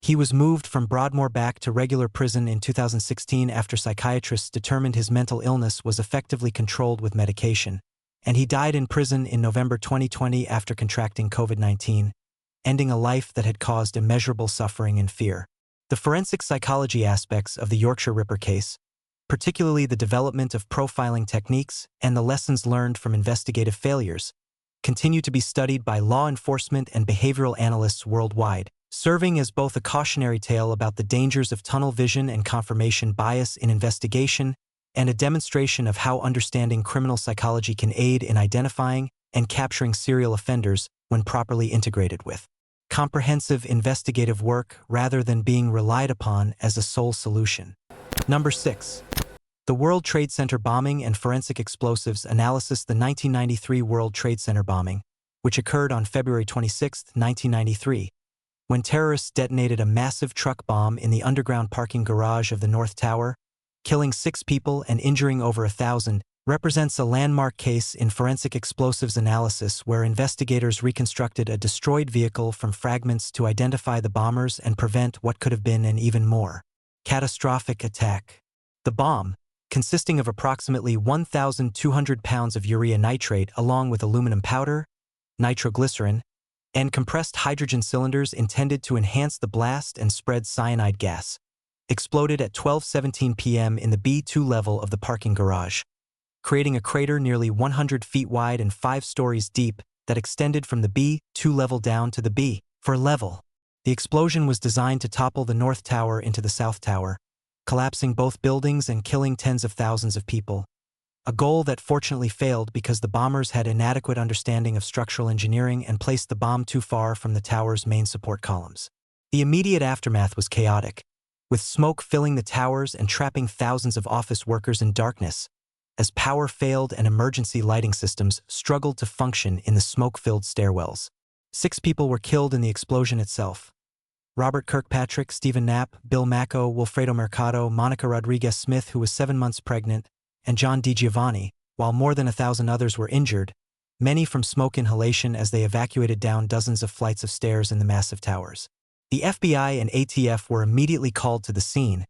He was moved from Broadmoor back to regular prison in 2016 after psychiatrists determined his mental illness was effectively controlled with medication, and he died in prison in November 2020 after contracting COVID-19, ending a life that had caused immeasurable suffering and fear. The forensic psychology aspects of the Yorkshire Ripper case, particularly the development of profiling techniques and the lessons learned from investigative failures, continue to be studied by law enforcement and behavioral analysts worldwide, serving as both a cautionary tale about the dangers of tunnel vision and confirmation bias in investigation and a demonstration of how understanding criminal psychology can aid in identifying and capturing serial offenders when properly integrated with comprehensive investigative work rather than being relied upon as a sole solution. Number 6. The World Trade Center bombing and forensic explosives analysis. The 1993 World Trade Center bombing, which occurred on February 26, 1993, when terrorists detonated a massive truck bomb in the underground parking garage of the North Tower, killing 6 people and injuring over 1,000, represents a landmark case in forensic explosives analysis where investigators reconstructed a destroyed vehicle from fragments to identify the bombers and prevent what could have been an even more catastrophic attack. The bomb, consisting of approximately 1,200 pounds of urea nitrate along with aluminum powder, nitroglycerin, and compressed hydrogen cylinders intended to enhance the blast and spread cyanide gas, exploded at 12:17 p.m. in the B2 level of the parking garage, creating a crater nearly 100 feet wide and 5 stories deep that extended from the B2 level down to the B4 level. The explosion was designed to topple the North Tower into the South Tower, collapsing both buildings and killing tens of thousands of people, a goal that fortunately failed because the bombers had inadequate understanding of structural engineering and placed the bomb too far from the tower's main support columns. The immediate aftermath was chaotic, with smoke filling the towers and trapping thousands of office workers in darkness, as power failed and emergency lighting systems struggled to function in the smoke-filled stairwells. 6 people were killed in the explosion itself. Robert Kirkpatrick, Stephen Knapp, Bill Macco, Wilfredo Mercado, Monica Rodriguez-Smith, who was 7 months pregnant, and John DiGiovanni, while more than 1,000 others were injured, many from smoke inhalation as they evacuated down dozens of flights of stairs in the massive towers. The FBI and ATF were immediately called to the scene,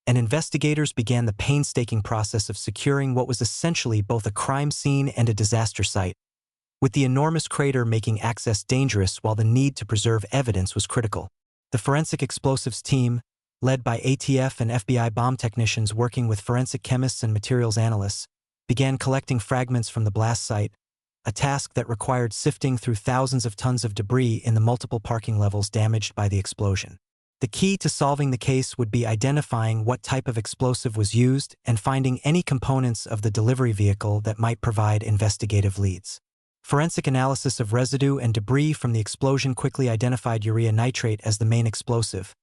and investigators began the painstaking process of securing what was essentially both a crime scene and a disaster site, with the enormous crater making access dangerous while the need to preserve evidence was critical. The forensic explosives team, led by ATF and FBI bomb technicians working with forensic chemists and materials analysts, began collecting fragments from the blast site, a task that required sifting through thousands of tons of debris in the multiple parking levels damaged by the explosion. The key to solving the case would be identifying what type of explosive was used and finding any components of the delivery vehicle that might provide investigative leads. Forensic analysis of residue and debris from the explosion quickly identified urea nitrate as the main explosive,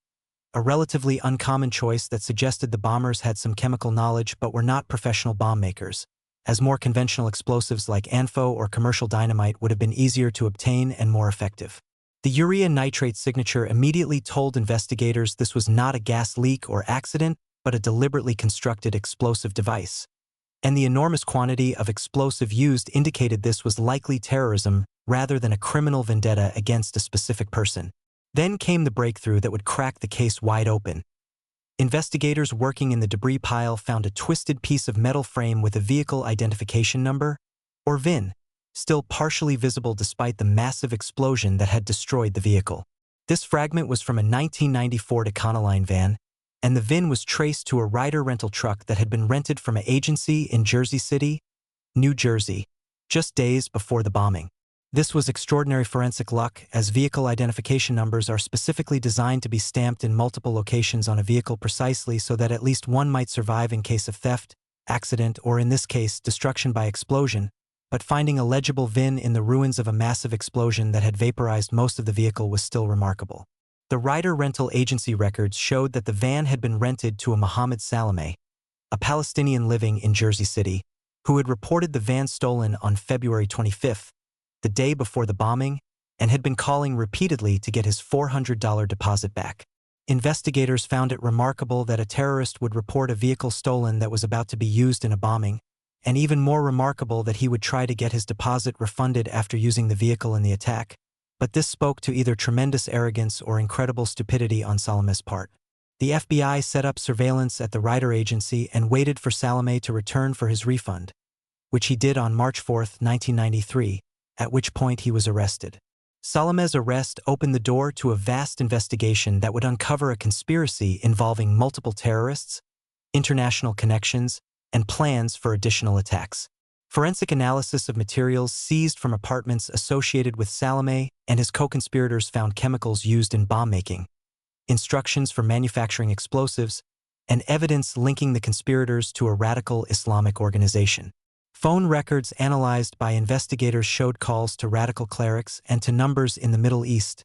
a relatively uncommon choice that suggested the bombers had some chemical knowledge but were not professional bomb makers, as more conventional explosives like ANFO or commercial dynamite would have been easier to obtain and more effective. The urea nitrate signature immediately told investigators this was not a gas leak or accident, but a deliberately constructed explosive device. And the enormous quantity of explosive used indicated this was likely terrorism rather than a criminal vendetta against a specific person. Then came the breakthrough that would crack the case wide open. Investigators working in the debris pile found a twisted piece of metal frame with a vehicle identification number, or VIN, still partially visible despite the massive explosion that had destroyed the vehicle. This fragment was from a 1994 Econoline van, and the VIN was traced to a Ryder rental truck that had been rented from an agency in Jersey City, New Jersey, just days before the bombing. This was extraordinary forensic luck, as vehicle identification numbers are specifically designed to be stamped in multiple locations on a vehicle precisely so that at least one might survive in case of theft, accident, or in this case, destruction by explosion. But finding a legible VIN in the ruins of a massive explosion that had vaporized most of the vehicle was still remarkable. The Ryder rental agency records showed that the van had been rented to a Mohammed Salameh, a Palestinian living in Jersey City, who had reported the van stolen on February 25th, the day before the bombing, and had been calling repeatedly to get his $400 deposit back. Investigators found it remarkable that a terrorist would report a vehicle stolen that was about to be used in a bombing, and even more remarkable that he would try to get his deposit refunded after using the vehicle in the attack. But this spoke to either tremendous arrogance or incredible stupidity on Salameh's part. The FBI set up surveillance at the Ryder agency and waited for Salameh to return for his refund, which he did on March 4, 1993, at which point he was arrested. Salameh's arrest opened the door to a vast investigation that would uncover a conspiracy involving multiple terrorists, international connections, and plans for additional attacks. Forensic analysis of materials seized from apartments associated with Salameh and his co-conspirators found chemicals used in bomb making, instructions for manufacturing explosives, and evidence linking the conspirators to a radical Islamic organization. Phone records analyzed by investigators showed calls to radical clerics and to numbers in the Middle East,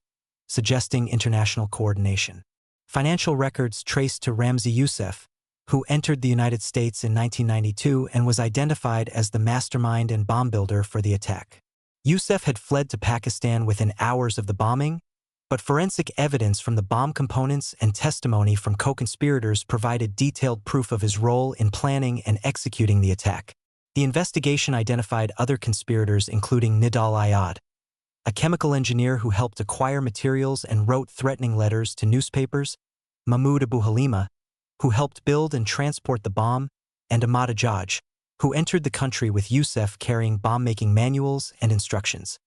suggesting international coordination. Financial records traced to Ramzi Youssef, who entered the United States in 1992 and was identified as the mastermind and bomb builder for the attack. Youssef had fled to Pakistan within hours of the bombing, but forensic evidence from the bomb components and testimony from co-conspirators provided detailed proof of his role in planning and executing the attack. The investigation identified other conspirators including Nidal Ayad, a chemical engineer who helped acquire materials and wrote threatening letters to newspapers, Mahmoud Abu Halima, who helped build and transport the bomb, and Ahmad Ajaj, who entered the country with Youssef carrying bomb-making manuals and instructions.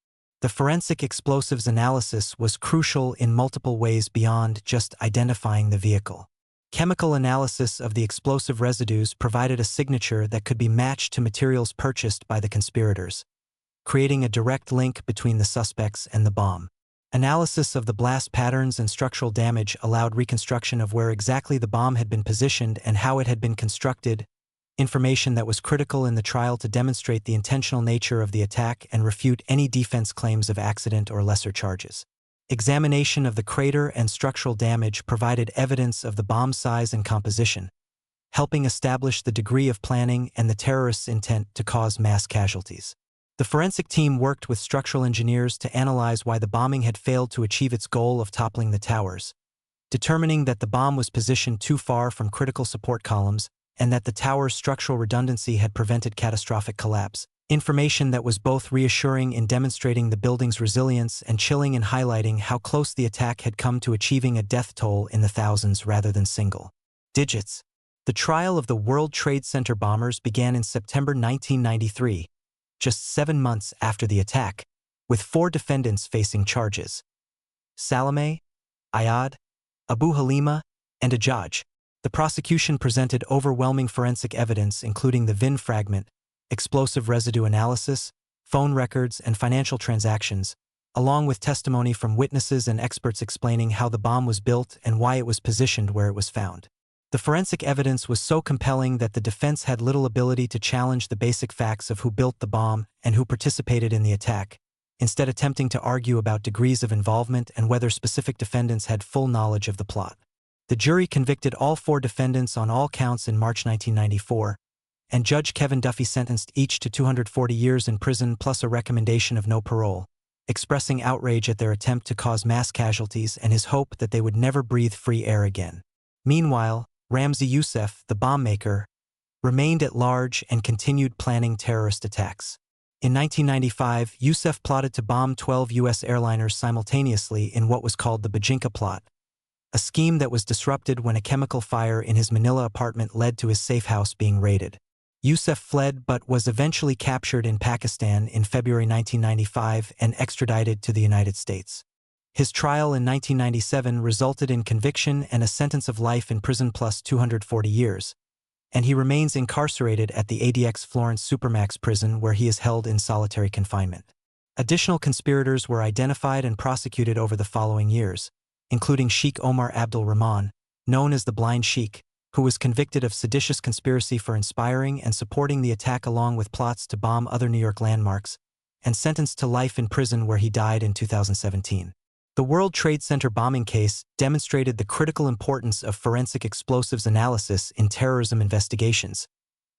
The forensic explosives analysis was crucial in multiple ways beyond just identifying the vehicle. Chemical analysis of the explosive residues provided a signature that could be matched to materials purchased by the conspirators, creating a direct link between the suspects and the bomb. Analysis of the blast patterns and structural damage allowed reconstruction of where exactly the bomb had been positioned and how it had been constructed, information that was critical in the trial to demonstrate the intentional nature of the attack and refute any defense claims of accident or lesser charges. Examination of the crater and structural damage provided evidence of the bomb's size and composition, helping establish the degree of planning and the terrorists' intent to cause mass casualties. The forensic team worked with structural engineers to analyze why the bombing had failed to achieve its goal of toppling the towers, determining that the bomb was positioned too far from critical support columns and that the tower's structural redundancy had prevented catastrophic collapse. Information that was both reassuring in demonstrating the building's resilience and chilling in highlighting how close the attack had come to achieving a death toll in the thousands rather than single digits. The trial of the World Trade Center bombers began in September 1993, just 7 months after the attack, with 4 defendants facing charges: Salameh, Ayad, Abu Halima, and Ajaj. The prosecution presented overwhelming forensic evidence including the VIN fragment, explosive residue analysis, phone records, and financial transactions, along with testimony from witnesses and experts explaining how the bomb was built and why it was positioned where it was found. The forensic evidence was so compelling that the defense had little ability to challenge the basic facts of who built the bomb and who participated in the attack, instead attempting to argue about degrees of involvement and whether specific defendants had full knowledge of the plot. The jury convicted all 4 defendants on all counts in March 1994, and Judge Kevin Duffy sentenced each to 240 years in prison plus a recommendation of no parole, expressing outrage at their attempt to cause mass casualties and his hope that they would never breathe free air again. Meanwhile, Ramzi Youssef, the bomb maker, remained at large and continued planning terrorist attacks. In 1995, Youssef plotted to bomb 12 U.S. airliners simultaneously in what was called the Bajinka plot, a scheme that was disrupted when a chemical fire in his Manila apartment led to his safe house being raided. Youssef fled but was eventually captured in Pakistan in February 1995 and extradited to the United States. His trial in 1997 resulted in conviction and a sentence of life in prison plus 240 years, and he remains incarcerated at the ADX Florence Supermax prison where he is held in solitary confinement. Additional conspirators were identified and prosecuted over the following years, including Sheikh Omar Abdul Rahman, known as the Blind Sheikh, who was convicted of seditious conspiracy for inspiring and supporting the attack along with plots to bomb other New York landmarks, and sentenced to life in prison where he died in 2017. The World Trade Center bombing case demonstrated the critical importance of forensic explosives analysis in terrorism investigations,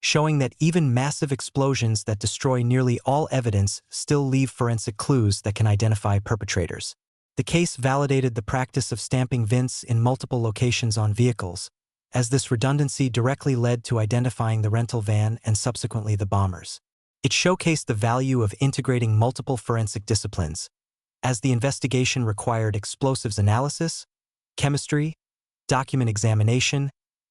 showing that even massive explosions that destroy nearly all evidence still leave forensic clues that can identify perpetrators. The case validated the practice of stamping VINs in multiple locations on vehicles, as this redundancy directly led to identifying the rental van and subsequently the bombers. It showcased the value of integrating multiple forensic disciplines, as the investigation required explosives analysis, chemistry, document examination,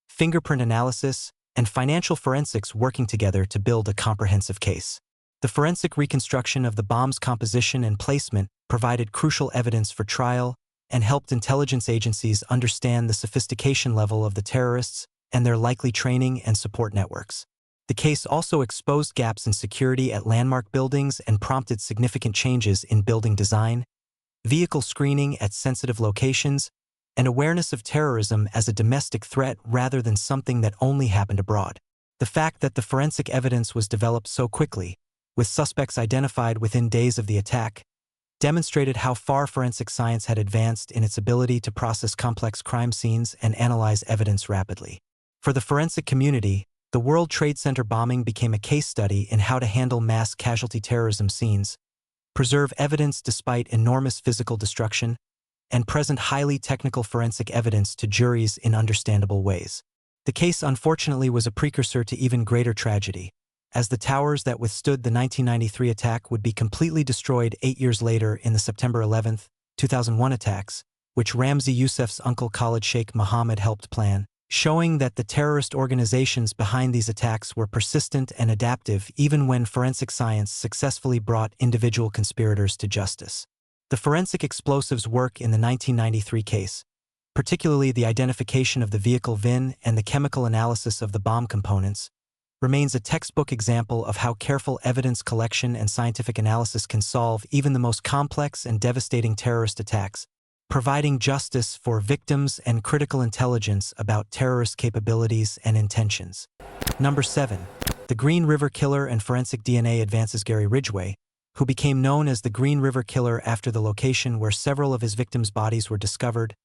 fingerprint analysis, and financial forensics working together to build a comprehensive case. The forensic reconstruction of the bomb's composition and placement provided crucial evidence for trial and helped intelligence agencies understand the sophistication level of the terrorists and their likely training and support networks. The case also exposed gaps in security at landmark buildings and prompted significant changes in building design, vehicle screening at sensitive locations, and awareness of terrorism as a domestic threat rather than something that only happened abroad. The fact that the forensic evidence was developed so quickly, with suspects identified within days of the attack, demonstrated how far forensic science had advanced in its ability to process complex crime scenes and analyze evidence rapidly. For the forensic community, the World Trade Center bombing became a case study in how to handle mass casualty terrorism scenes, preserve evidence despite enormous physical destruction, and present highly technical forensic evidence to juries in understandable ways. The case unfortunately was a precursor to even greater tragedy, as the towers that withstood the 1993 attack would be completely destroyed 8 years later in the September 11, 2001 attacks, which Ramzi Youssef's uncle Khalid Sheikh Mohammed helped plan, showing that the terrorist organizations behind these attacks were persistent and adaptive even when forensic science successfully brought individual conspirators to justice. The forensic explosives work in the 1993 case, particularly the identification of the vehicle VIN and the chemical analysis of the bomb components, remains a textbook example of how careful evidence collection and scientific analysis can solve even the most complex and devastating terrorist attacks, providing justice for victims and critical intelligence about terrorist capabilities and intentions. Number 7. The Green River Killer and Forensic DNA advances. Gary Ridgway, who became known as the Green River Killer after the location where several of his victims' bodies were discovered,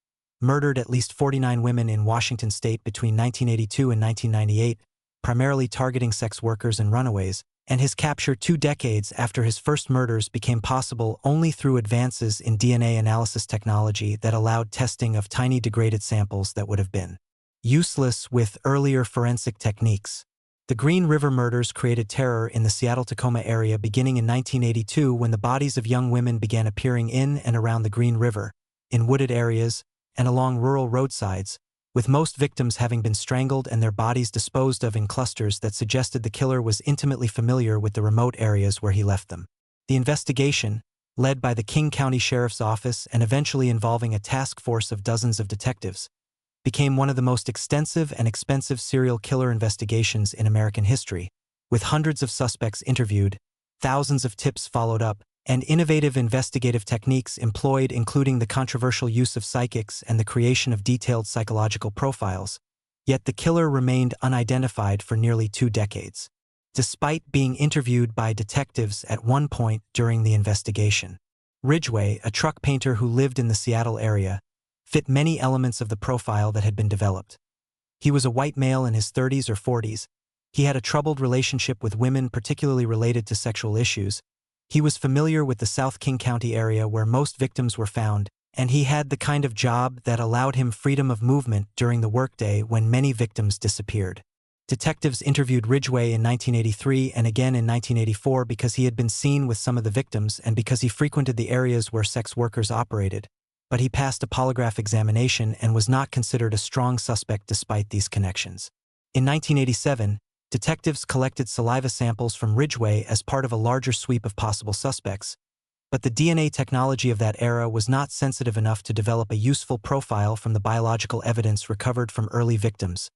murdered at least 49 women in Washington state between 1982 and 1998, primarily targeting sex workers and runaways, and his capture 2 decades after his first murders became possible only through advances in DNA analysis technology that allowed testing of tiny degraded samples that would have been useless with earlier forensic techniques. The Green River murders created terror in the Seattle-Tacoma area beginning in 1982 when the bodies of young women began appearing in and around the Green River, in wooded areas, and along rural roadsides, with most victims having been strangled and their bodies disposed of in clusters that suggested the killer was intimately familiar with the remote areas where he left them. The investigation, led by the King County Sheriff's Office and eventually involving a task force of dozens of detectives, became one of the most extensive and expensive serial killer investigations in American history, with hundreds of suspects interviewed, Thousands of tips followed up, and innovative investigative techniques employed, including the controversial use of psychics and the creation of detailed psychological profiles. Yet the killer remained unidentified for nearly 2 decades, despite being interviewed by detectives at one point during the investigation. Ridgway, a truck painter who lived in the Seattle area, fit many elements of the profile that had been developed. He was a white male in his 30s or 40s. He had a troubled relationship with women, particularly related to sexual issues. He was familiar with the South King County area where most victims were found, and he had the kind of job that allowed him freedom of movement during the workday when many victims disappeared. Detectives interviewed Ridgway in 1983 and again in 1984 because he had been seen with some of the victims and because he frequented the areas where sex workers operated, but he passed a polygraph examination and was not considered a strong suspect despite these connections. In 1987, detectives collected saliva samples from Ridgway as part of a larger sweep of possible suspects, but the DNA technology of that era was not sensitive enough to develop a useful profile from the biological evidence recovered from early victims,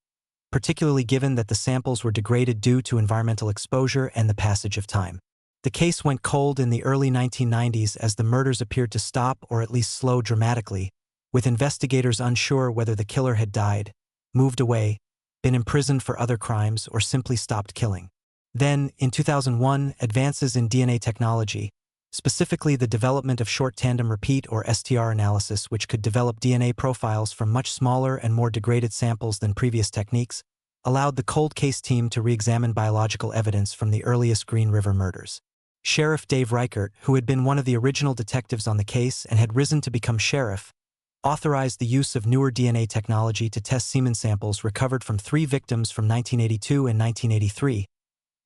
particularly given that the samples were degraded due to environmental exposure and the passage of time. The case went cold in the early 1990s as the murders appeared to stop or at least slow dramatically, with investigators unsure whether the killer had died, moved away, been imprisoned for other crimes, or simply stopped killing. Then, in 2001, advances in DNA technology, specifically the development of short tandem repeat or STR analysis, which could develop DNA profiles from much smaller and more degraded samples than previous techniques, allowed the cold case team to re-examine biological evidence from the earliest Green River murders. Sheriff Dave Reichert, who had been one of the original detectives on the case and had risen to become sheriff, authorized the use of newer DNA technology to test semen samples recovered from 3 victims from 1982 and 1983,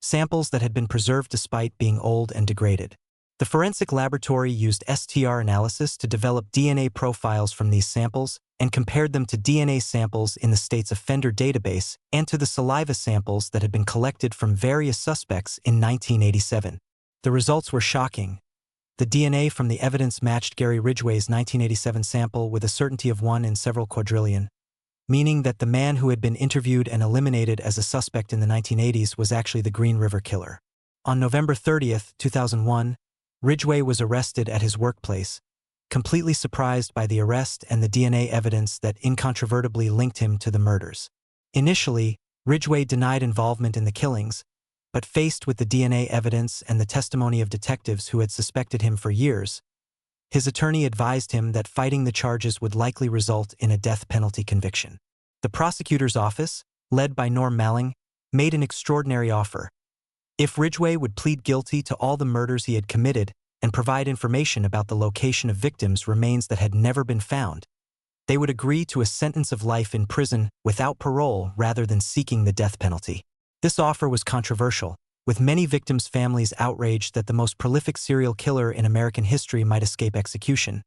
samples that had been preserved despite being old and degraded. The forensic laboratory used STR analysis to develop DNA profiles from these samples and compared them to DNA samples in the state's offender database and to the saliva samples that had been collected from various suspects in 1987. The results were shocking. The DNA from the evidence matched Gary Ridgway's 1987 sample with a certainty of 1 in several quadrillion, meaning that the man who had been interviewed and eliminated as a suspect in the 1980s was actually the Green River Killer. On November 30, 2001, Ridgway was arrested at his workplace, completely surprised by the arrest and the DNA evidence that incontrovertibly linked him to the murders. Initially, Ridgway denied involvement in the killings, but faced with the DNA evidence and the testimony of detectives who had suspected him for years, his attorney advised him that fighting the charges would likely result in a death penalty conviction. The prosecutor's office, led by Norm Malling, made an extraordinary offer. If Ridgway would plead guilty to all the murders he had committed and provide information about the location of victims' remains that had never been found, they would agree to a sentence of life in prison without parole rather than seeking the death penalty. This offer was controversial, with many victims' families outraged that the most prolific serial killer in American history might escape execution.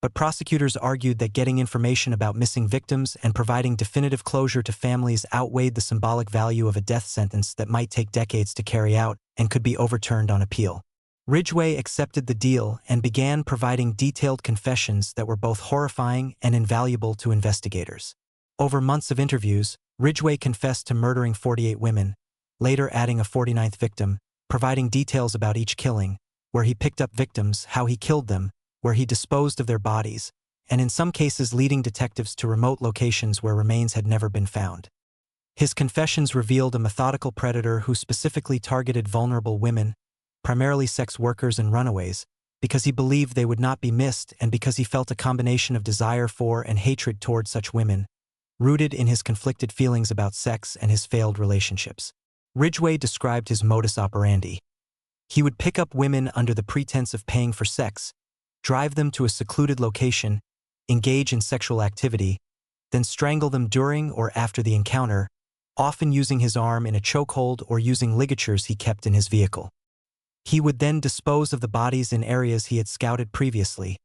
But prosecutors argued that getting information about missing victims and providing definitive closure to families outweighed the symbolic value of a death sentence that might take decades to carry out and could be overturned on appeal. Ridgway accepted the deal and began providing detailed confessions that were both horrifying and invaluable to investigators. Over months of interviews, Ridgway confessed to murdering 48 women, later adding a 49th victim, providing details about each killing, where he picked up victims, how he killed them, where he disposed of their bodies, and in some cases leading detectives to remote locations where remains had never been found. His confessions revealed a methodical predator who specifically targeted vulnerable women, primarily sex workers and runaways, because he believed they would not be missed and because he felt a combination of desire for and hatred toward such women, rooted in his conflicted feelings about sex and his failed relationships. Ridgway described his modus operandi. He would pick up women under the pretense of paying for sex, drive them to a secluded location, engage in sexual activity, then strangle them during or after the encounter, often using his arm in a chokehold or using ligatures he kept in his vehicle. He would then dispose of the bodies in areas he had scouted previously,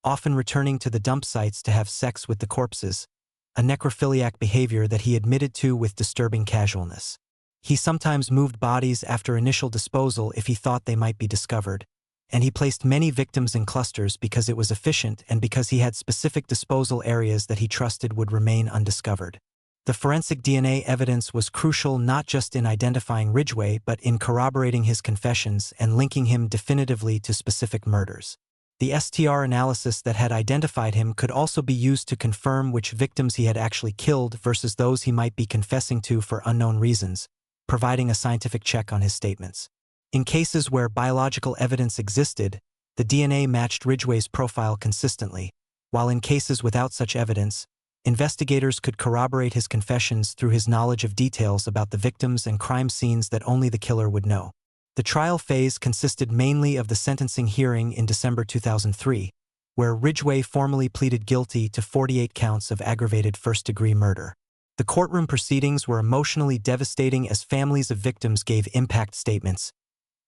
often returning to the dump sites to have sex with the corpses, a necrophiliac behavior that he admitted to with disturbing casualness. He sometimes moved bodies after initial disposal if he thought they might be discovered, and he placed many victims in clusters because it was efficient and because he had specific disposal areas that he trusted would remain undiscovered. The forensic DNA evidence was crucial not just in identifying Ridgway but in corroborating his confessions and linking him definitively to specific murders. The STR analysis that had identified him could also be used to confirm which victims he had actually killed versus those he might be confessing to for unknown reasons, providing a scientific check on his statements. In cases where biological evidence existed, the DNA matched Ridgway's profile consistently, while in cases without such evidence, investigators could corroborate his confessions through his knowledge of details about the victims and crime scenes that only the killer would know. The trial phase consisted mainly of the sentencing hearing in December 2003, where Ridgway formally pleaded guilty to 48 counts of aggravated first-degree murder. The courtroom proceedings were emotionally devastating as families of victims gave impact statements,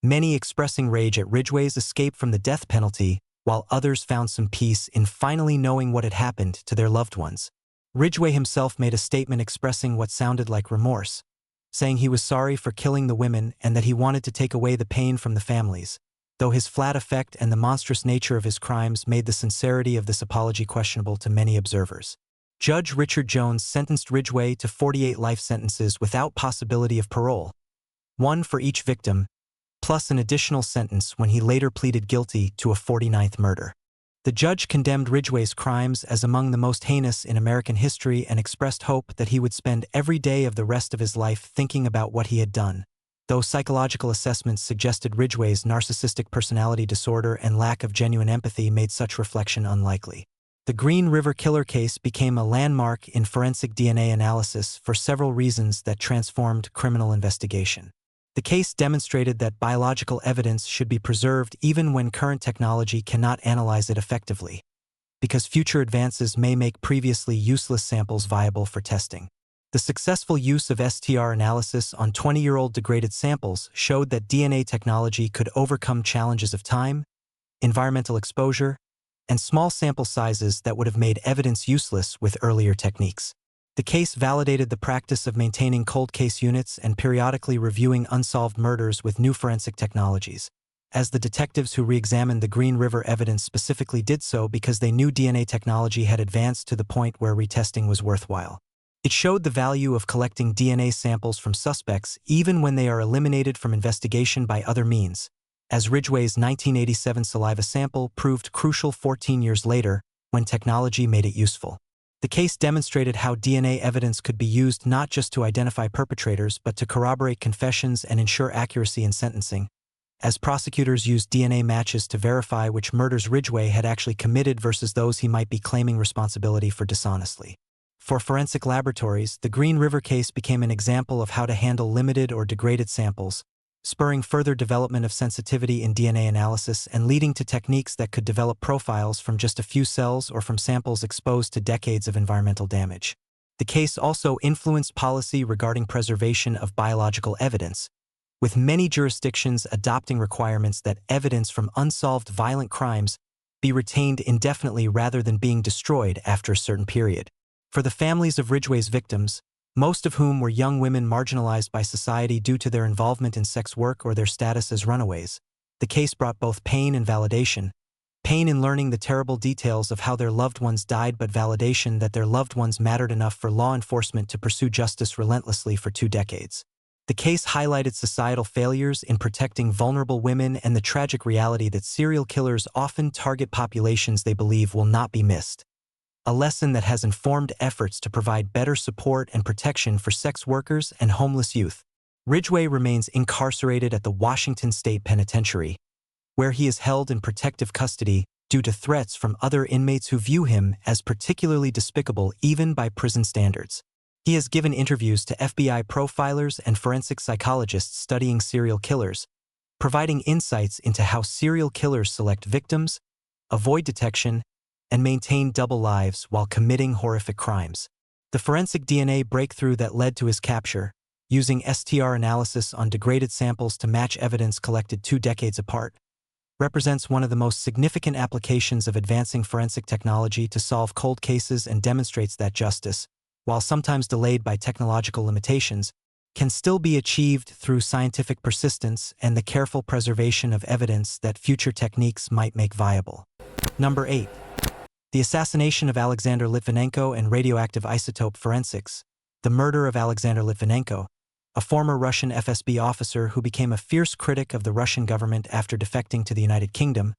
many expressing rage at Ridgway's escape from the death penalty, while others found some peace in finally knowing what had happened to their loved ones. Ridgway himself made a statement expressing what sounded like remorse, saying he was sorry for killing the women and that he wanted to take away the pain from the families, though his flat effect and the monstrous nature of his crimes made the sincerity of this apology questionable to many observers. Judge Richard Jones sentenced Ridgway to 48 life sentences without possibility of parole, one for each victim, plus an additional sentence when he later pleaded guilty to a 49th murder. The judge condemned Ridgway's crimes as among the most heinous in American history and expressed hope that he would spend every day of the rest of his life thinking about what he had done, though psychological assessments suggested Ridgway's narcissistic personality disorder and lack of genuine empathy made such reflection unlikely. The Green River Killer case became a landmark in forensic DNA analysis for several reasons that transformed criminal investigation. The case demonstrated that biological evidence should be preserved even when current technology cannot analyze it effectively, because future advances may make previously useless samples viable for testing. The successful use of STR analysis on 20-year-old degraded samples showed that DNA technology could overcome challenges of time, environmental exposure, and small sample sizes that would have made evidence useless with earlier techniques. The case validated the practice of maintaining cold case units and periodically reviewing unsolved murders with new forensic technologies, as the detectives who re-examined the Green River evidence specifically did so because they knew DNA technology had advanced to the point where retesting was worthwhile. It showed the value of collecting DNA samples from suspects even when they are eliminated from investigation by other means, as Ridgway's 1987 saliva sample proved crucial 14 years later when technology made it useful. The case demonstrated how DNA evidence could be used not just to identify perpetrators but to corroborate confessions and ensure accuracy in sentencing, as prosecutors used DNA matches to verify which murders Ridgway had actually committed versus those he might be claiming responsibility for dishonestly. For forensic laboratories, the Green River case became an example of how to handle limited or degraded samples, spurring further development of sensitivity in DNA analysis and leading to techniques that could develop profiles from just a few cells or from samples exposed to decades of environmental damage. The case also influenced policy regarding preservation of biological evidence, with many jurisdictions adopting requirements that evidence from unsolved violent crimes be retained indefinitely rather than being destroyed after a certain period. For the families of Ridgway's victims, most of whom were young women marginalized by society due to their involvement in sex work or their status as runaways, the case brought both pain and validation. Pain in learning the terrible details of how their loved ones died, but validation that their loved ones mattered enough for law enforcement to pursue justice relentlessly for 2 decades. The case highlighted societal failures in protecting vulnerable women and the tragic reality that serial killers often target populations they believe will not be missed. A lesson that has informed efforts to provide better support and protection for sex workers and homeless youth. Ridgway remains incarcerated at the Washington State Penitentiary, where he is held in protective custody due to threats from other inmates who view him as particularly despicable even by prison standards. He has given interviews to FBI profilers and forensic psychologists studying serial killers, providing insights into how serial killers select victims, avoid detection, and maintain double lives while committing horrific crimes. The forensic DNA breakthrough that led to his capture, using STR analysis on degraded samples to match evidence collected 2 decades apart, represents one of the most significant applications of advancing forensic technology to solve cold cases and demonstrates that justice, while sometimes delayed by technological limitations, can still be achieved through scientific persistence and the careful preservation of evidence that future techniques might make viable. Number 8. The assassination of Alexander Litvinenko and radioactive isotope forensics. the murder of Alexander Litvinenko, a former Russian FSB officer who became a fierce critic of the Russian government after defecting to the United Kingdom,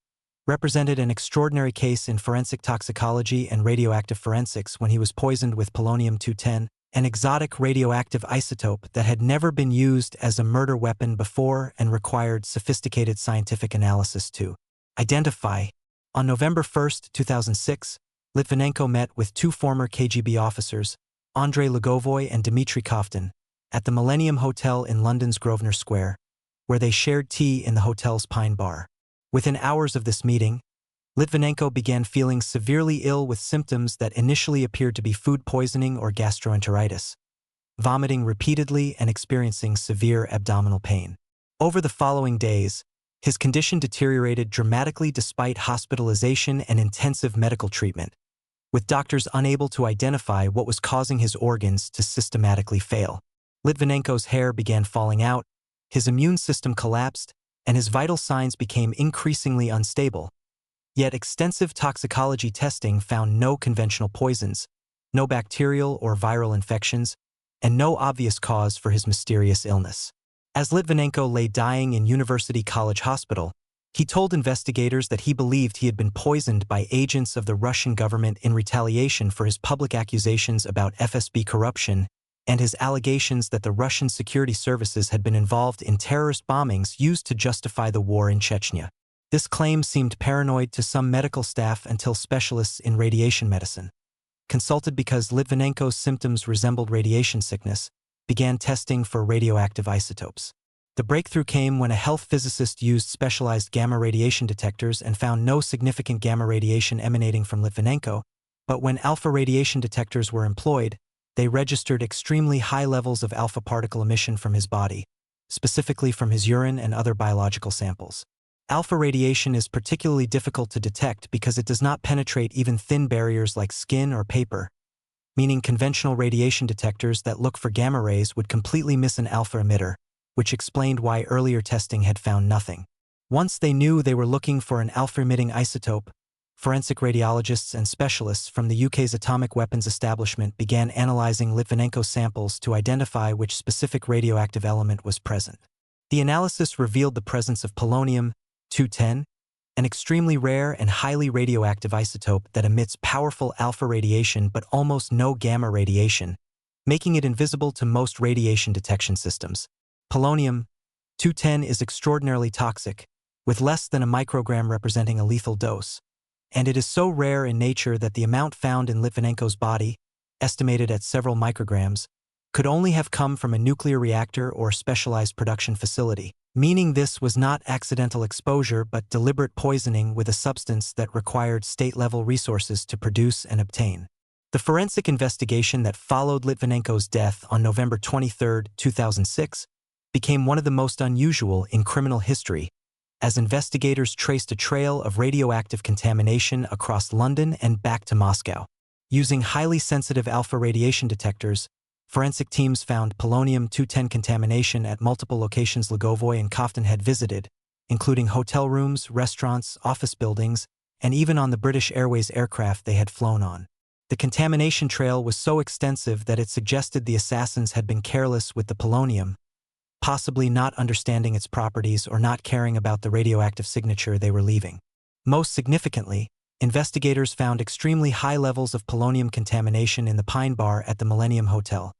represented an extraordinary case in forensic toxicology and radioactive forensics when he was poisoned with polonium-210, an exotic radioactive isotope that had never been used as a murder weapon before and required sophisticated scientific analysis to identify. On November 1, 2006, Litvinenko met with two former KGB officers, Andrei Lugovoy and Dmitry Koftin, at the Millennium Hotel in London's Grosvenor Square, where they shared tea in the hotel's Pine Bar. Within hours of this meeting, Litvinenko began feeling severely ill with symptoms that initially appeared to be food poisoning or gastroenteritis, vomiting repeatedly and experiencing severe abdominal pain. Over the following days, his condition deteriorated dramatically despite hospitalization and intensive medical treatment, with doctors unable to identify what was causing his organs to systematically fail. Litvinenko's hair began falling out, his immune system collapsed, and his vital signs became increasingly unstable. Yet extensive toxicology testing found no conventional poisons, no bacterial or viral infections, and no obvious cause for his mysterious illness. As Litvinenko lay dying in University College Hospital, he told investigators that he believed he had been poisoned by agents of the Russian government in retaliation for his public accusations about FSB corruption and his allegations that the Russian security services had been involved in terrorist bombings used to justify the war in Chechnya. This claim seemed paranoid to some medical staff until specialists in radiation medicine, consulted because Litvinenko's symptoms resembled radiation sickness, began testing for radioactive isotopes. The breakthrough came when a health physicist used specialized gamma radiation detectors and found no significant gamma radiation emanating from Litvinenko, but when alpha radiation detectors were employed, they registered extremely high levels of alpha particle emission from his body, specifically from his urine and other biological samples. Alpha radiation is particularly difficult to detect because it does not penetrate even thin barriers like skin or paper, meaning conventional radiation detectors that look for gamma rays would completely miss an alpha emitter, which explained why earlier testing had found nothing. Once they knew they were looking for an alpha-emitting isotope, forensic radiologists and specialists from the UK's atomic weapons establishment began analyzing Litvinenko's samples to identify which specific radioactive element was present. The analysis revealed the presence of polonium-210, an extremely rare and highly radioactive isotope that emits powerful alpha radiation but almost no gamma radiation, making it invisible to most radiation detection systems. Polonium-210 is extraordinarily toxic, with less than a microgram representing a lethal dose, and it is so rare in nature that the amount found in Litvinenko's body, estimated at several micrograms, could only have come from a nuclear reactor or specialized production facility, meaning this was not accidental exposure but deliberate poisoning with a substance that required state-level resources to produce and obtain. The forensic investigation that followed Litvinenko's death on November 23, 2006, became one of the most unusual in criminal history, as investigators traced a trail of radioactive contamination across London and back to Moscow. Using highly sensitive alpha radiation detectors, forensic teams found polonium-210 contamination at multiple locations Lugovoy and Koftin had visited, including hotel rooms, restaurants, office buildings, and even on the British Airways aircraft they had flown on. The contamination trail was so extensive that it suggested the assassins had been careless with the polonium, possibly not understanding its properties or not caring about the radioactive signature they were leaving. Most significantly, investigators found extremely high levels of polonium contamination in the Pine Bar at the Millennium Hotel,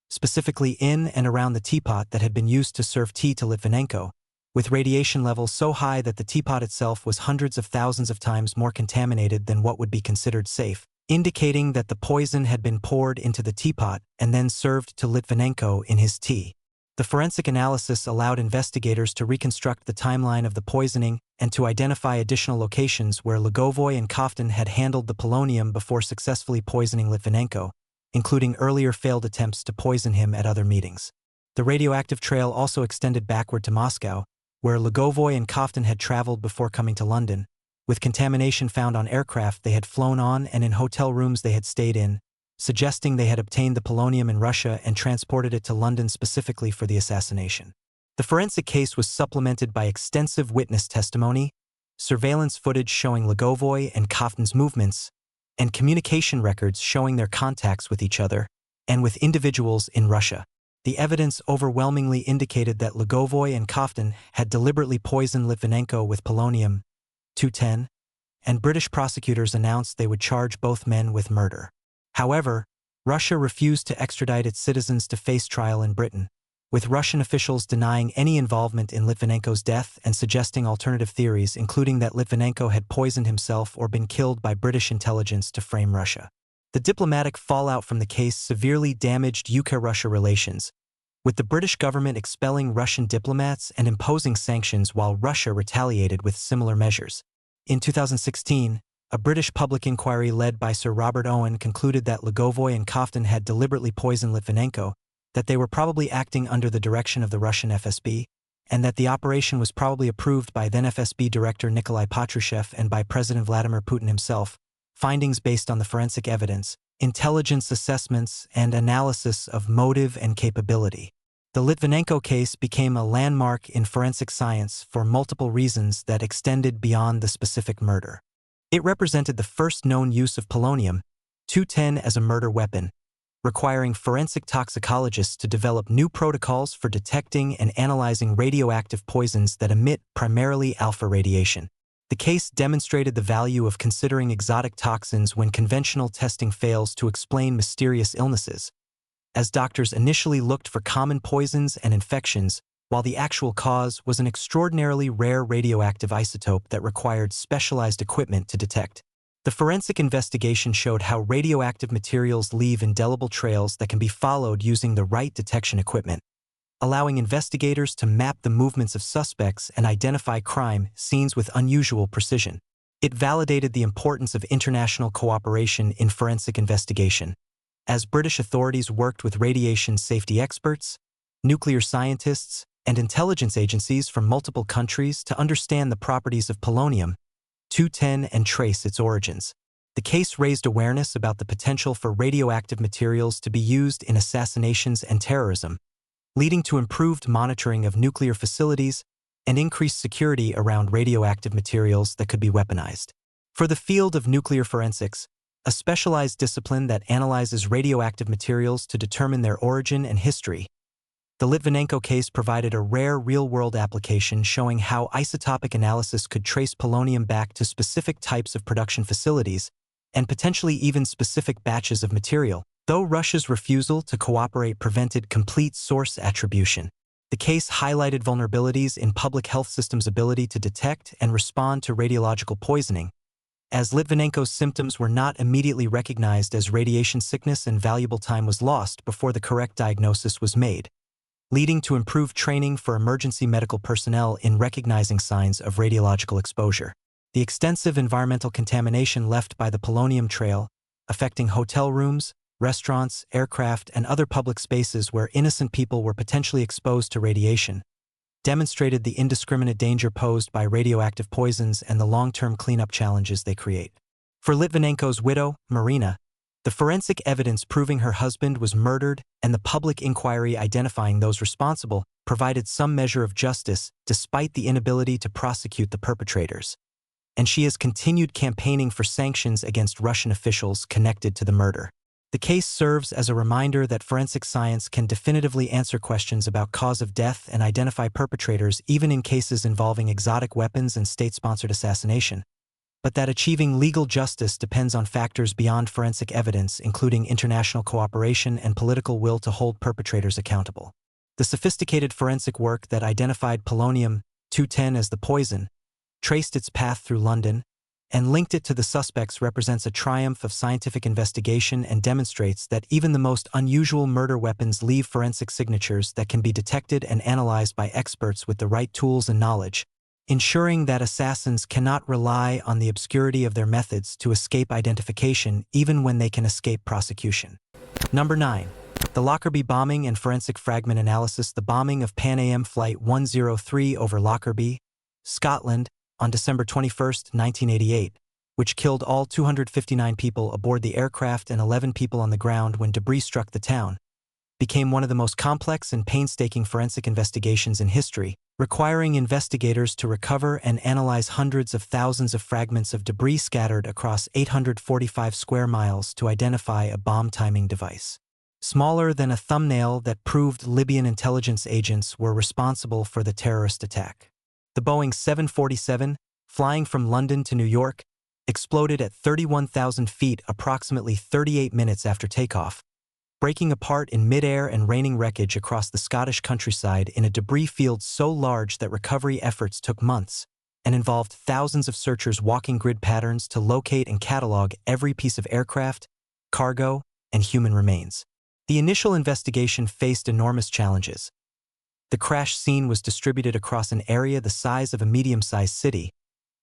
specifically in and around the teapot that had been used to serve tea to Litvinenko, with radiation levels so high that the teapot itself was hundreds of thousands of times more contaminated than what would be considered safe, indicating that the poison had been poured into the teapot and then served to Litvinenko in his tea. The forensic analysis allowed investigators to reconstruct the timeline of the poisoning and to identify additional locations where Lugovoy and Koftin had handled the polonium before successfully poisoning Litvinenko, including earlier failed attempts to poison him at other meetings. The radioactive trail also extended backward to Moscow, where Lugovoy and Koftin had traveled before coming to London, with contamination found on aircraft they had flown on and in hotel rooms they had stayed in, suggesting they had obtained the polonium in Russia and transported it to London specifically for the assassination. The forensic case was supplemented by extensive witness testimony, surveillance footage showing Lugovoy and Koftin's movements, and communication records showing their contacts with each other, and with individuals in Russia. The evidence overwhelmingly indicated that Lugovoy and Koftin had deliberately poisoned Litvinenko with polonium-210, and British prosecutors announced they would charge both men with murder. However, Russia refused to extradite its citizens to face trial in Britain, with Russian officials denying any involvement in Litvinenko's death and suggesting alternative theories, including that Litvinenko had poisoned himself or been killed by British intelligence to frame Russia. The diplomatic fallout from the case severely damaged UK-Russia relations, with the British government expelling Russian diplomats and imposing sanctions while Russia retaliated with similar measures. In 2016, a British public inquiry led by Sir Robert Owen concluded that Lugovoy and Koftin had deliberately poisoned Litvinenko, that they were probably acting under the direction of the Russian FSB, and that the operation was probably approved by then FSB Director Nikolai Patrushev and by President Vladimir Putin himself. Findings based on the forensic evidence, intelligence assessments, and analysis of motive and capability. The Litvinenko case became a landmark in forensic science for multiple reasons that extended beyond the specific murder. It represented the first known use of polonium-210 as a murder weapon, requiring forensic toxicologists to develop new protocols for detecting and analyzing radioactive poisons that emit primarily alpha radiation. The case demonstrated the value of considering exotic toxins when conventional testing fails to explain mysterious illnesses, as doctors initially looked for common poisons and infections, while the actual cause was an extraordinarily rare radioactive isotope that required specialized equipment to detect. The forensic investigation showed how radioactive materials leave indelible trails that can be followed using the right detection equipment, allowing investigators to map the movements of suspects and identify crime scenes with unusual precision. It validated the importance of international cooperation in forensic investigation, as British authorities worked with radiation safety experts, nuclear scientists, and intelligence agencies from multiple countries to understand the properties of polonium-210 and trace its origins. The case raised awareness about the potential for radioactive materials to be used in assassinations and terrorism, leading to improved monitoring of nuclear facilities and increased security around radioactive materials that could be weaponized. For the field of nuclear forensics, a specialized discipline that analyzes radioactive materials to determine their origin and history, the Litvinenko case provided a rare real-world application showing how isotopic analysis could trace polonium back to specific types of production facilities and potentially even specific batches of material. Though Russia's refusal to cooperate prevented complete source attribution, the case highlighted vulnerabilities in public health systems' ability to detect and respond to radiological poisoning, as Litvinenko's symptoms were not immediately recognized as radiation sickness and valuable time was lost before the correct diagnosis was made, leading to improved training for emergency medical personnel in recognizing signs of radiological exposure. The extensive environmental contamination left by the polonium trail, affecting hotel rooms, restaurants, aircraft, and other public spaces where innocent people were potentially exposed to radiation, demonstrated the indiscriminate danger posed by radioactive poisons and the long-term cleanup challenges they create. For Litvinenko's widow, Marina, the forensic evidence proving her husband was murdered and the public inquiry identifying those responsible provided some measure of justice despite the inability to prosecute the perpetrators. And she has continued campaigning for sanctions against Russian officials connected to the murder. The case serves as a reminder that forensic science can definitively answer questions about cause of death and identify perpetrators even in cases involving exotic weapons and state-sponsored assassination, but that achieving legal justice depends on factors beyond forensic evidence, including international cooperation and political will to hold perpetrators accountable. The sophisticated forensic work that identified polonium-210 as the poison, traced its path through London, and linked it to the suspects represents a triumph of scientific investigation and demonstrates that even the most unusual murder weapons leave forensic signatures that can be detected and analyzed by experts with the right tools and knowledge, ensuring that assassins cannot rely on the obscurity of their methods to escape identification even when they can escape prosecution. Number 9. The Lockerbie bombing and forensic fragment analysis. The bombing of Pan Am Flight 103 over Lockerbie, Scotland, on December 21, 1988, which killed all 259 people aboard the aircraft and 11 people on the ground when debris struck the town, became one of the most complex and painstaking forensic investigations in history, requiring investigators to recover and analyze hundreds of thousands of fragments of debris scattered across 845 square miles to identify a bomb timing device. smaller than a thumbnail, that proved Libyan intelligence agents were responsible for the terrorist attack. The Boeing 747, flying from London to New York, exploded at 31,000 feet approximately 38 minutes after takeoff, breaking apart in midair and raining wreckage across the Scottish countryside in a debris field so large that recovery efforts took months and involved thousands of searchers walking grid patterns to locate and catalog every piece of aircraft, cargo, and human remains. The initial investigation faced enormous challenges. The crash scene was distributed across an area the size of a medium-sized city.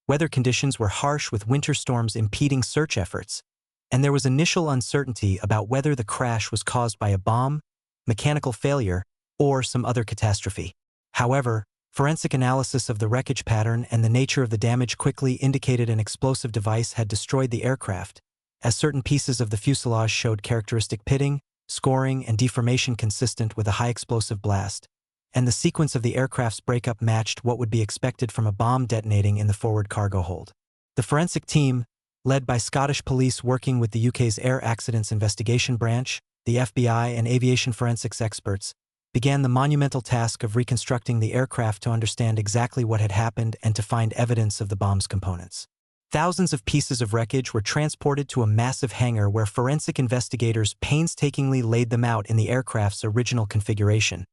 Weather conditions were harsh with winter storms impeding search efforts, and there was initial uncertainty about whether the crash was caused by a bomb, mechanical failure, or some other catastrophe. However, forensic analysis of the wreckage pattern and the nature of the damage quickly indicated an explosive device had destroyed the aircraft, as certain pieces of the fuselage showed characteristic pitting, scoring, and deformation consistent with a high explosive blast, and the sequence of the aircraft's breakup matched what would be expected from a bomb detonating in the forward cargo hold. The forensic team, led by Scottish police working with the UK's Air Accidents Investigation Branch, the FBI, and aviation forensics experts, began the monumental task of reconstructing the aircraft to understand exactly what had happened and to find evidence of the bomb's components. Thousands of pieces of wreckage were transported to a massive hangar where forensic investigators painstakingly laid them out in the aircraft's original configuration,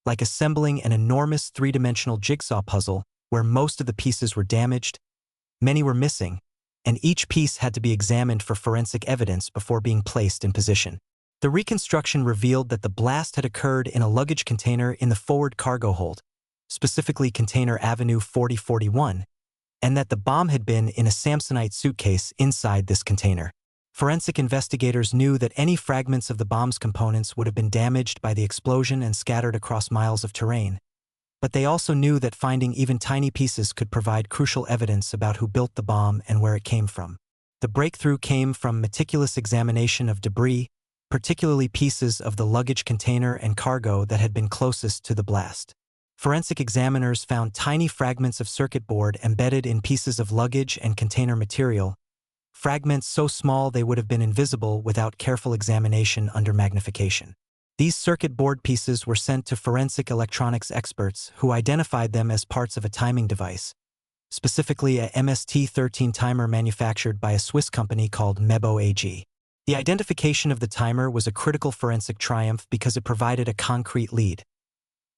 like assembling an enormous three-dimensional jigsaw puzzle where most of the pieces were damaged, many were missing, and each piece had to be examined for forensic evidence before being placed in position. The reconstruction revealed that the blast had occurred in a luggage container in the forward cargo hold, specifically Container Avenue 4041, and that the bomb had been in a Samsonite suitcase inside this container. Forensic investigators knew that any fragments of the bomb's components would have been damaged by the explosion and scattered across miles of terrain, but they also knew that finding even tiny pieces could provide crucial evidence about who built the bomb and where it came from. The breakthrough came from meticulous examination of debris, particularly pieces of the luggage container and cargo that had been closest to the blast. Forensic examiners found tiny fragments of circuit board embedded in pieces of luggage and container material, fragments so small they would have been invisible without careful examination under magnification. These circuit board pieces were sent to forensic electronics experts who identified them as parts of a timing device, specifically a MST-13 timer manufactured by a Swiss company called Mebo AG. The identification of the timer was a critical forensic triumph because it provided a concrete lead.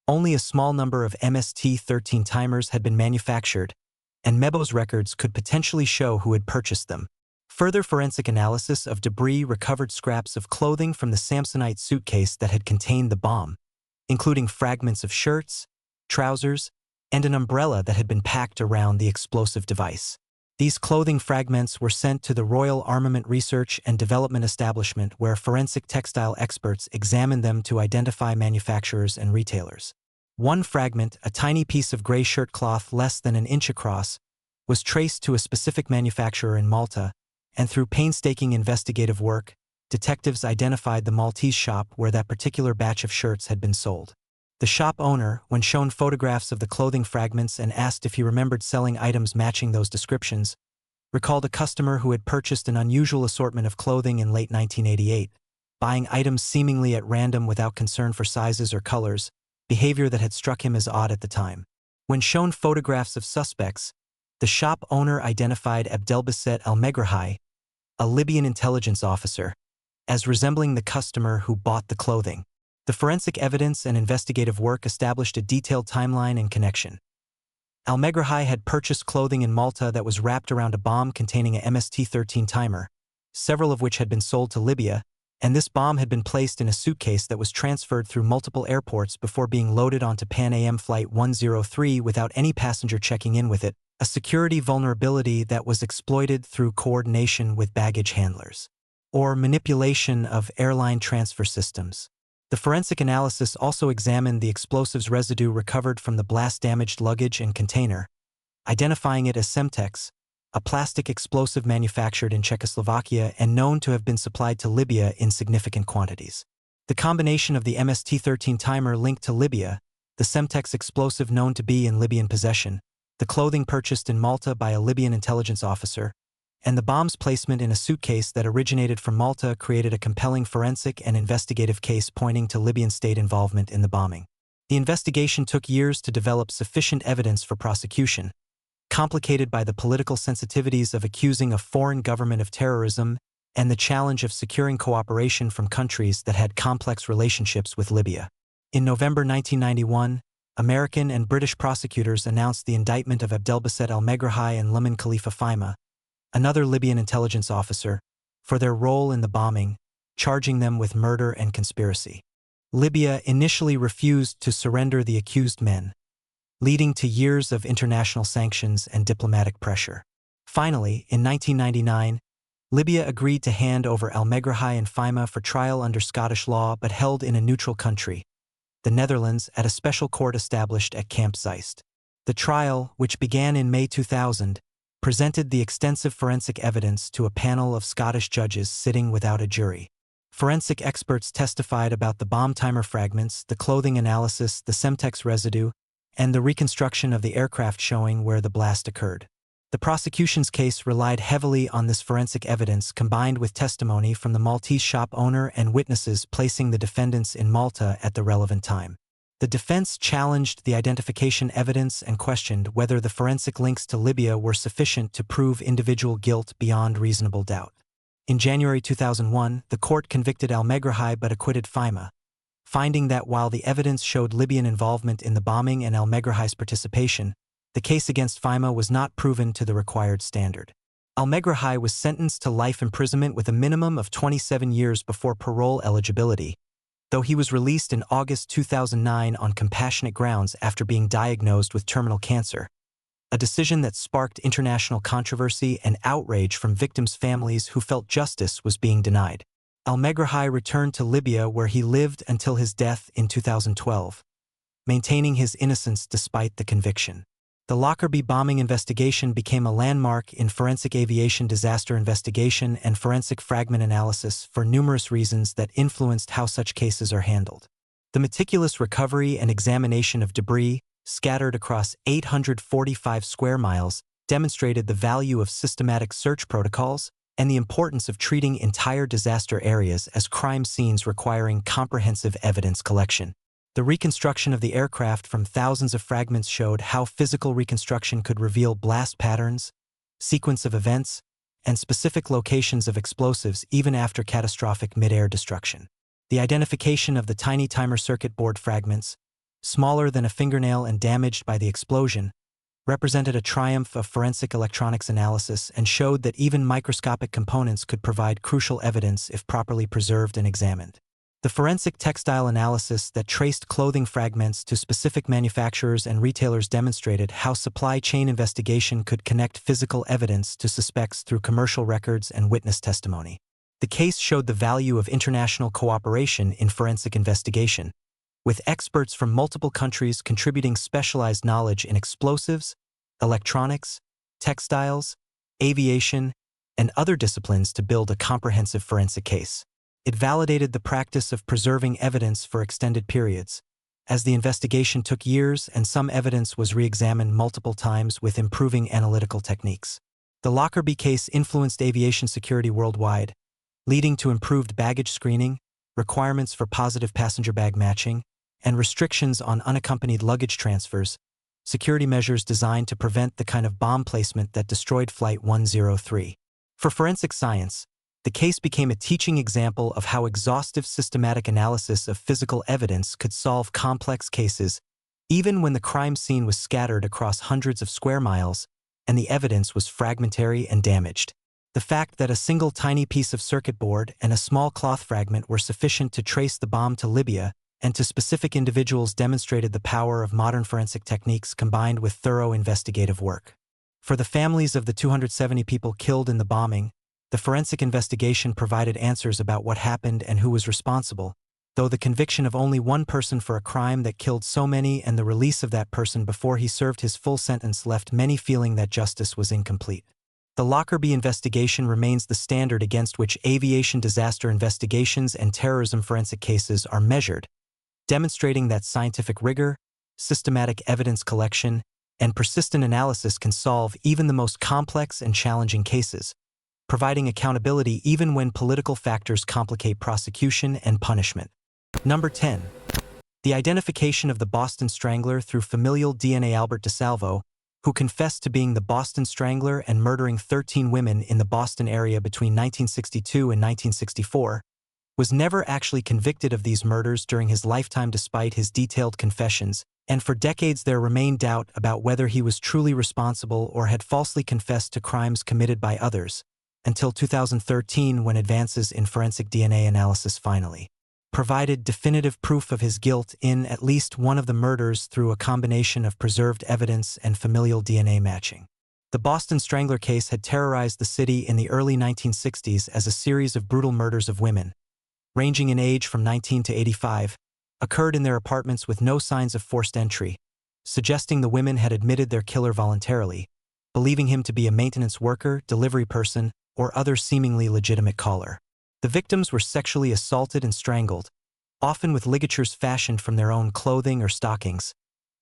Only a small number of MST-13 timers had been manufactured, and Mebo's records could potentially show who had purchased them. Further forensic analysis of debris recovered scraps of clothing from the Samsonite suitcase that had contained the bomb, including fragments of shirts, trousers, and an umbrella that had been packed around the explosive device. These clothing fragments were sent to the Royal Armament Research and Development Establishment, where forensic textile experts examined them to identify manufacturers and retailers. One fragment, a tiny piece of gray shirt cloth less than an inch across, was traced to a specific manufacturer in Malta, and through painstaking investigative work, detectives identified the Maltese shop where that particular batch of shirts had been sold. The shop owner, when shown photographs of the clothing fragments and asked if he remembered selling items matching those descriptions, recalled a customer who had purchased an unusual assortment of clothing in late 1988, buying items seemingly at random without concern for sizes or colors, behavior that had struck him as odd at the time. When shown photographs of suspects, the shop owner identified Abdelbasset Al-Megrahi, a Libyan intelligence officer, as resembling the customer who bought the clothing. The forensic evidence and investigative work established a detailed timeline and connection. Al-Megrahi had purchased clothing in Malta that was wrapped around a bomb containing a MST-13 timer, several of which had been sold to Libya, and this bomb had been placed in a suitcase that was transferred through multiple airports before being loaded onto Pan Am Flight 103 without any passenger checking in with it, a security vulnerability that was exploited through coordination with baggage handlers, or manipulation of airline transfer systems. The forensic analysis also examined the explosives residue recovered from the blast-damaged luggage and container, identifying it as Semtex, a plastic explosive manufactured in Czechoslovakia and known to have been supplied to Libya in significant quantities. The combination of the MST-13 timer linked to Libya, the Semtex explosive known to be in Libyan possession, the clothing purchased in Malta by a Libyan intelligence officer, and the bomb's placement in a suitcase that originated from Malta created a compelling forensic and investigative case pointing to Libyan state involvement in the bombing. The investigation took years to develop sufficient evidence for prosecution, complicated by the political sensitivities of accusing a foreign government of terrorism and the challenge of securing cooperation from countries that had complex relationships with Libya. In November 1991, American and British prosecutors announced the indictment of Abdelbasset al-Megrahi and Lamin Khalifa Fhimah, another Libyan intelligence officer, for their role in the bombing, charging them with murder and conspiracy. Libya initially refused to surrender the accused men, leading to years of international sanctions and diplomatic pressure. Finally, in 1999, Libya agreed to hand over al-Megrahi and Fhimah for trial under Scottish law but held in a neutral country, the Netherlands, at a special court established at Camp Zeist. The trial, which began in May 2000, presented the extensive forensic evidence to a panel of Scottish judges sitting without a jury. Forensic experts testified about the bomb timer fragments, the clothing analysis, the Semtex residue, and the reconstruction of the aircraft showing where the blast occurred. The prosecution's case relied heavily on this forensic evidence combined with testimony from the Maltese shop owner and witnesses placing the defendants in Malta at the relevant time. The defense challenged the identification evidence and questioned whether the forensic links to Libya were sufficient to prove individual guilt beyond reasonable doubt. In January 2001, the court convicted al-Megrahi but acquitted Fhimah, finding that while the evidence showed Libyan involvement in the bombing and al-Megrahi's participation, the case against Fhimah was not proven to the required standard. Al-Megrahi was sentenced to life imprisonment with a minimum of 27 years before parole eligibility, though he was released in August 2009 on compassionate grounds after being diagnosed with terminal cancer, a decision that sparked international controversy and outrage from victims' families who felt justice was being denied. Al-Megrahi returned to Libya where he lived until his death in 2012, maintaining his innocence despite the conviction. The Lockerbie bombing investigation became a landmark in forensic aviation disaster investigation and forensic fragment analysis for numerous reasons that influenced how such cases are handled. The meticulous recovery and examination of debris, scattered across 845 square miles, demonstrated the value of systematic search protocols and the importance of treating entire disaster areas as crime scenes requiring comprehensive evidence collection. The reconstruction of the aircraft from thousands of fragments showed how physical reconstruction could reveal blast patterns, sequence of events, and specific locations of explosives even after catastrophic mid-air destruction. The identification of the tiny timer circuit board fragments, smaller than a fingernail and damaged by the explosion, represented a triumph of forensic electronics analysis and showed that even microscopic components could provide crucial evidence if properly preserved and examined. The forensic textile analysis that traced clothing fragments to specific manufacturers and retailers demonstrated how supply chain investigation could connect physical evidence to suspects through commercial records and witness testimony. The case showed the value of international cooperation in forensic investigation, with experts from multiple countries contributing specialized knowledge in explosives, electronics, textiles, aviation, and other disciplines to build a comprehensive forensic case. It validated the practice of preserving evidence for extended periods, as the investigation took years and some evidence was re-examined multiple times with improving analytical techniques. The Lockerbie case influenced aviation security worldwide, leading to improved baggage screening, requirements for positive passenger bag matching, and restrictions on unaccompanied luggage transfers, security measures designed to prevent the kind of bomb placement that destroyed Flight 103. For forensic science, the case became a teaching example of how exhaustive systematic analysis of physical evidence could solve complex cases, even when the crime scene was scattered across hundreds of square miles and the evidence was fragmentary and damaged. The fact that a single tiny piece of circuit board and a small cloth fragment were sufficient to trace the bomb to Libya and to specific individuals demonstrated the power of modern forensic techniques combined with thorough investigative work. For the families of the 270 people killed in the bombing, the forensic investigation provided answers about what happened and who was responsible, though the conviction of only one person for a crime that killed so many and the release of that person before he served his full sentence left many feeling that justice was incomplete. The Lockerbie investigation remains the standard against which aviation disaster investigations and terrorism forensic cases are measured, demonstrating that scientific rigor, systematic evidence collection, and persistent analysis can solve even the most complex and challenging cases, providing accountability even when political factors complicate prosecution and punishment. Number 10. The identification of the Boston Strangler through familial DNA. Albert DeSalvo, who confessed to being the Boston Strangler and murdering 13 women in the Boston area between 1962 and 1964, was never actually convicted of these murders during his lifetime despite his detailed confessions, and for decades there remained doubt about whether he was truly responsible or had falsely confessed to crimes committed by others, until 2013 when advances in forensic DNA analysis finally provided definitive proof of his guilt in at least one of the murders through a combination of preserved evidence and familial DNA matching. The Boston Strangler case had terrorized the city in the early 1960s as a series of brutal murders of women, ranging in age from 19 to 85, occurred in their apartments with no signs of forced entry, suggesting the women had admitted their killer voluntarily, believing him to be a maintenance worker, delivery person, or other seemingly legitimate caller. The victims were sexually assaulted and strangled, often with ligatures fashioned from their own clothing or stockings,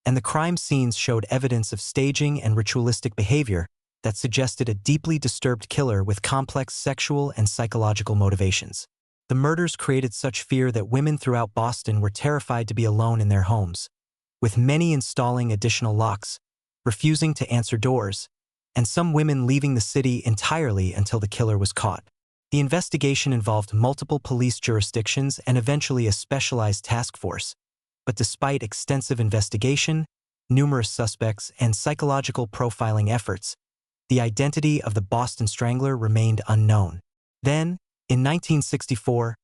and the crime scenes showed evidence of staging and ritualistic behavior that suggested a deeply disturbed killer with complex sexual and psychological motivations. The murders created such fear that women throughout Boston were terrified to be alone in their homes, with many installing additional locks, refusing to answer doors, and some women leaving the city entirely until the killer was caught. The investigation involved multiple police jurisdictions and eventually a specialized task force, but despite extensive investigation, numerous suspects, and psychological profiling efforts, the identity of the Boston Strangler remained unknown. Then, in 1964,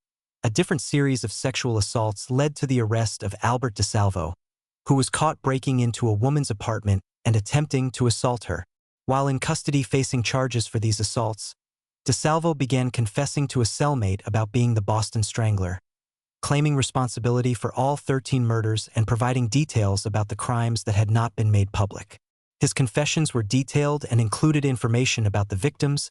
a different series of sexual assaults led to the arrest of Albert DeSalvo, who was caught breaking into a woman's apartment and attempting to assault her. While in custody facing charges for these assaults, DeSalvo began confessing to a cellmate about being the Boston Strangler, claiming responsibility for all 13 murders and providing details about the crimes that had not been made public. His confessions were detailed and included information about the victims,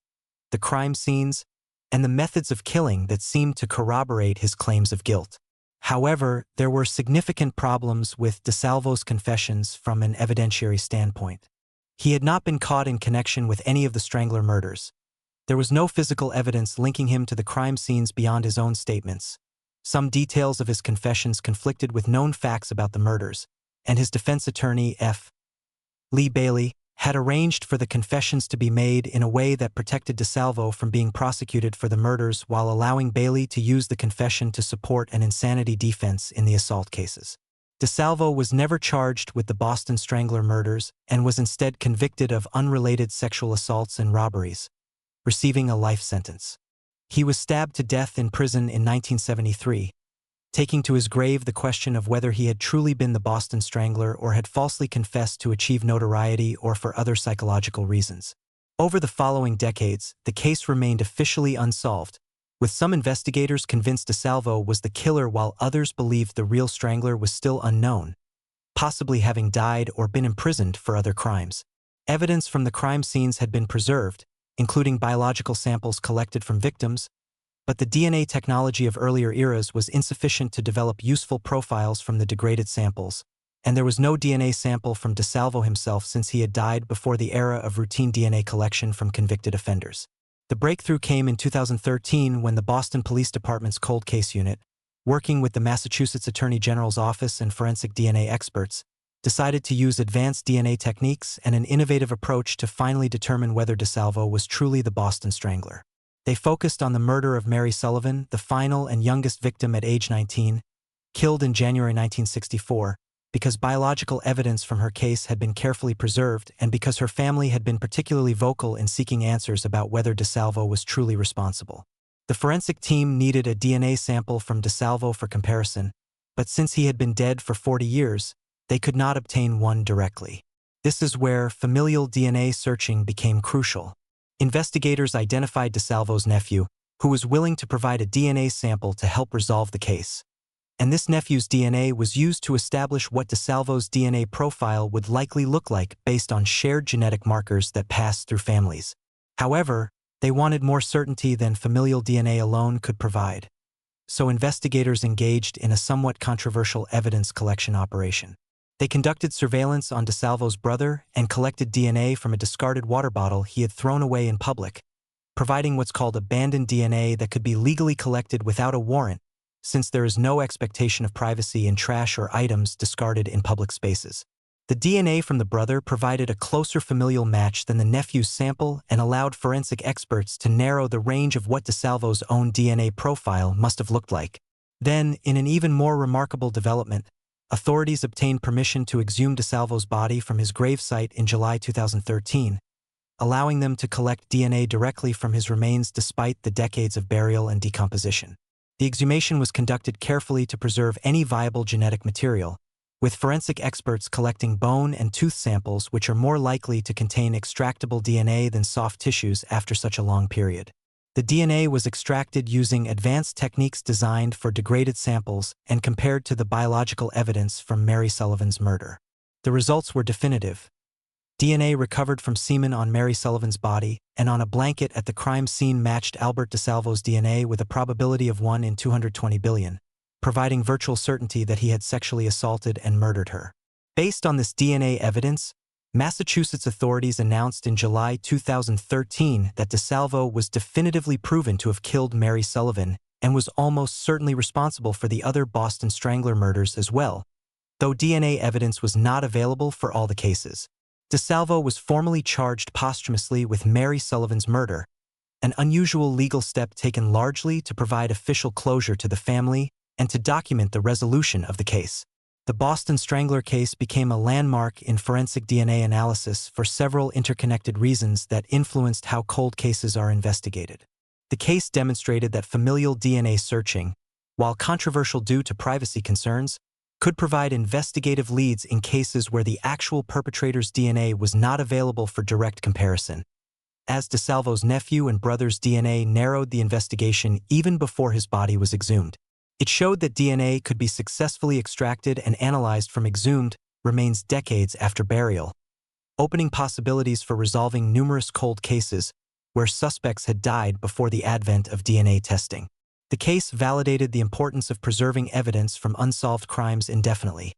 the crime scenes, and the methods of killing that seemed to corroborate his claims of guilt. However, there were significant problems with DeSalvo's confessions from an evidentiary standpoint. He had not been caught in connection with any of the Strangler murders. There was no physical evidence linking him to the crime scenes beyond his own statements. Some details of his confessions conflicted with known facts about the murders, and his defense attorney, F. Lee Bailey, had arranged for the confessions to be made in a way that protected DeSalvo from being prosecuted for the murders while allowing Bailey to use the confession to support an insanity defense in the assault cases. DeSalvo was never charged with the Boston Strangler murders and was instead convicted of unrelated sexual assaults and robberies, receiving a life sentence. He was stabbed to death in prison in 1973, taking to his grave the question of whether he had truly been the Boston Strangler or had falsely confessed to achieve notoriety or for other psychological reasons. Over the following decades, the case remained officially unsolved, with some investigators convinced DeSalvo was the killer while others believed the real Strangler was still unknown, possibly having died or been imprisoned for other crimes. Evidence from the crime scenes had been preserved, including biological samples collected from victims, but the DNA technology of earlier eras was insufficient to develop useful profiles from the degraded samples, and there was no DNA sample from DeSalvo himself since he had died before the era of routine DNA collection from convicted offenders. The breakthrough came in 2013 when the Boston Police Department's Cold Case Unit, working with the Massachusetts Attorney General's Office and forensic DNA experts, decided to use advanced DNA techniques and an innovative approach to finally determine whether DeSalvo was truly the Boston Strangler. They focused on the murder of Mary Sullivan, the final and youngest victim at age 19, killed in January 1964, because biological evidence from her case had been carefully preserved and because her family had been particularly vocal in seeking answers about whether DeSalvo was truly responsible. The forensic team needed a DNA sample from DeSalvo for comparison, but since he had been dead for 40 years, they could not obtain one directly. This is where familial DNA searching became crucial. Investigators identified DeSalvo's nephew, who was willing to provide a DNA sample to help resolve the case. And this nephew's DNA was used to establish what DeSalvo's DNA profile would likely look like based on shared genetic markers that passed through families. However, they wanted more certainty than familial DNA alone could provide. So investigators engaged in a somewhat controversial evidence collection operation. They conducted surveillance on DeSalvo's brother and collected DNA from a discarded water bottle he had thrown away in public, providing what's called abandoned DNA that could be legally collected without a warrant, since there is no expectation of privacy in trash or items discarded in public spaces. The DNA from the brother provided a closer familial match than the nephew's sample and allowed forensic experts to narrow the range of what DeSalvo's own DNA profile must have looked like. Then, in an even more remarkable development, authorities obtained permission to exhume DeSalvo's body from his gravesite in July 2013, allowing them to collect DNA directly from his remains despite the decades of burial and decomposition. The exhumation was conducted carefully to preserve any viable genetic material, with forensic experts collecting bone and tooth samples which are more likely to contain extractable DNA than soft tissues after such a long period. The DNA was extracted using advanced techniques designed for degraded samples and compared to the biological evidence from Mary Sullivan's murder. The results were definitive. DNA recovered from semen on Mary Sullivan's body and on a blanket at the crime scene matched Albert DeSalvo's DNA with a probability of 1 in 220 billion, providing virtual certainty that he had sexually assaulted and murdered her. Based on this DNA evidence, Massachusetts authorities announced in July 2013 that DeSalvo was definitively proven to have killed Mary Sullivan and was almost certainly responsible for the other Boston Strangler murders as well, though DNA evidence was not available for all the cases. DeSalvo was formally charged posthumously with Mary Sullivan's murder, an unusual legal step taken largely to provide official closure to the family and to document the resolution of the case. The Boston Strangler case became a landmark in forensic DNA analysis for several interconnected reasons that influenced how cold cases are investigated. The case demonstrated that familial DNA searching, while controversial due to privacy concerns, could provide investigative leads in cases where the actual perpetrator's DNA was not available for direct comparison. As DeSalvo's nephew and brother's DNA narrowed the investigation even before his body was exhumed. It showed that DNA could be successfully extracted and analyzed from exhumed remains decades after burial, opening possibilities for resolving numerous cold cases where suspects had died before the advent of DNA testing. The case validated the importance of preserving evidence from unsolved crimes indefinitely,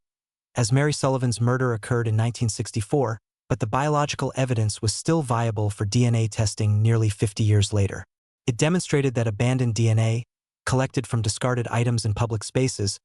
as Mary Sullivan's murder occurred in 1964, but the biological evidence was still viable for DNA testing nearly 50 years later. It demonstrated that abandoned DNA, collected from discarded items in public spaces,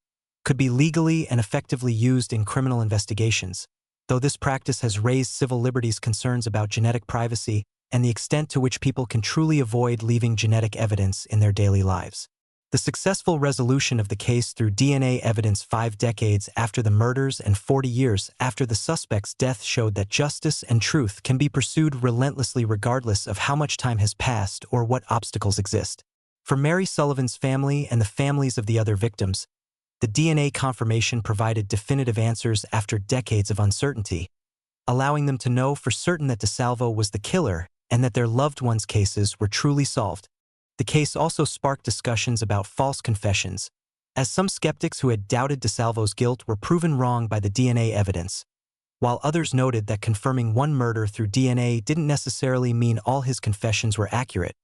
could be legally and effectively used in criminal investigations, though this practice has raised civil liberties concerns about genetic privacy and the extent to which people can truly avoid leaving genetic evidence in their daily lives. The successful resolution of the case through DNA evidence 5 decades after the murders and 40 years after the suspect's death showed that justice and truth can be pursued relentlessly regardless of how much time has passed or what obstacles exist. For Mary Sullivan's family and the families of the other victims, the DNA confirmation provided definitive answers after decades of uncertainty, allowing them to know for certain that DeSalvo was the killer and that their loved ones' cases were truly solved. The case also sparked discussions about false confessions, as some skeptics who had doubted DeSalvo's guilt were proven wrong by the DNA evidence, while others noted that confirming one murder through DNA didn't necessarily mean all his confessions were accurate,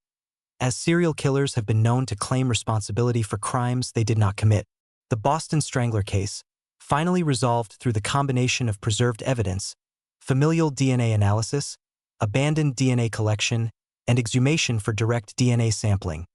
as serial killers have been known to claim responsibility for crimes they did not commit. The Boston Strangler case, finally resolved through the combination of preserved evidence, familial DNA analysis, abandoned DNA collection, and exhumation for direct DNA sampling,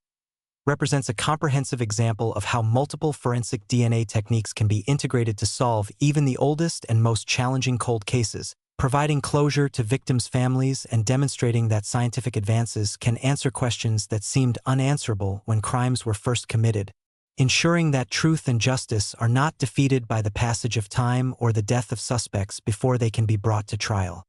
represents a comprehensive example of how multiple forensic DNA techniques can be integrated to solve even the oldest and most challenging cold cases, providing closure to victims' families and demonstrating that scientific advances can answer questions that seemed unanswerable when crimes were first committed, ensuring that truth and justice are not defeated by the passage of time or the death of suspects before they can be brought to trial.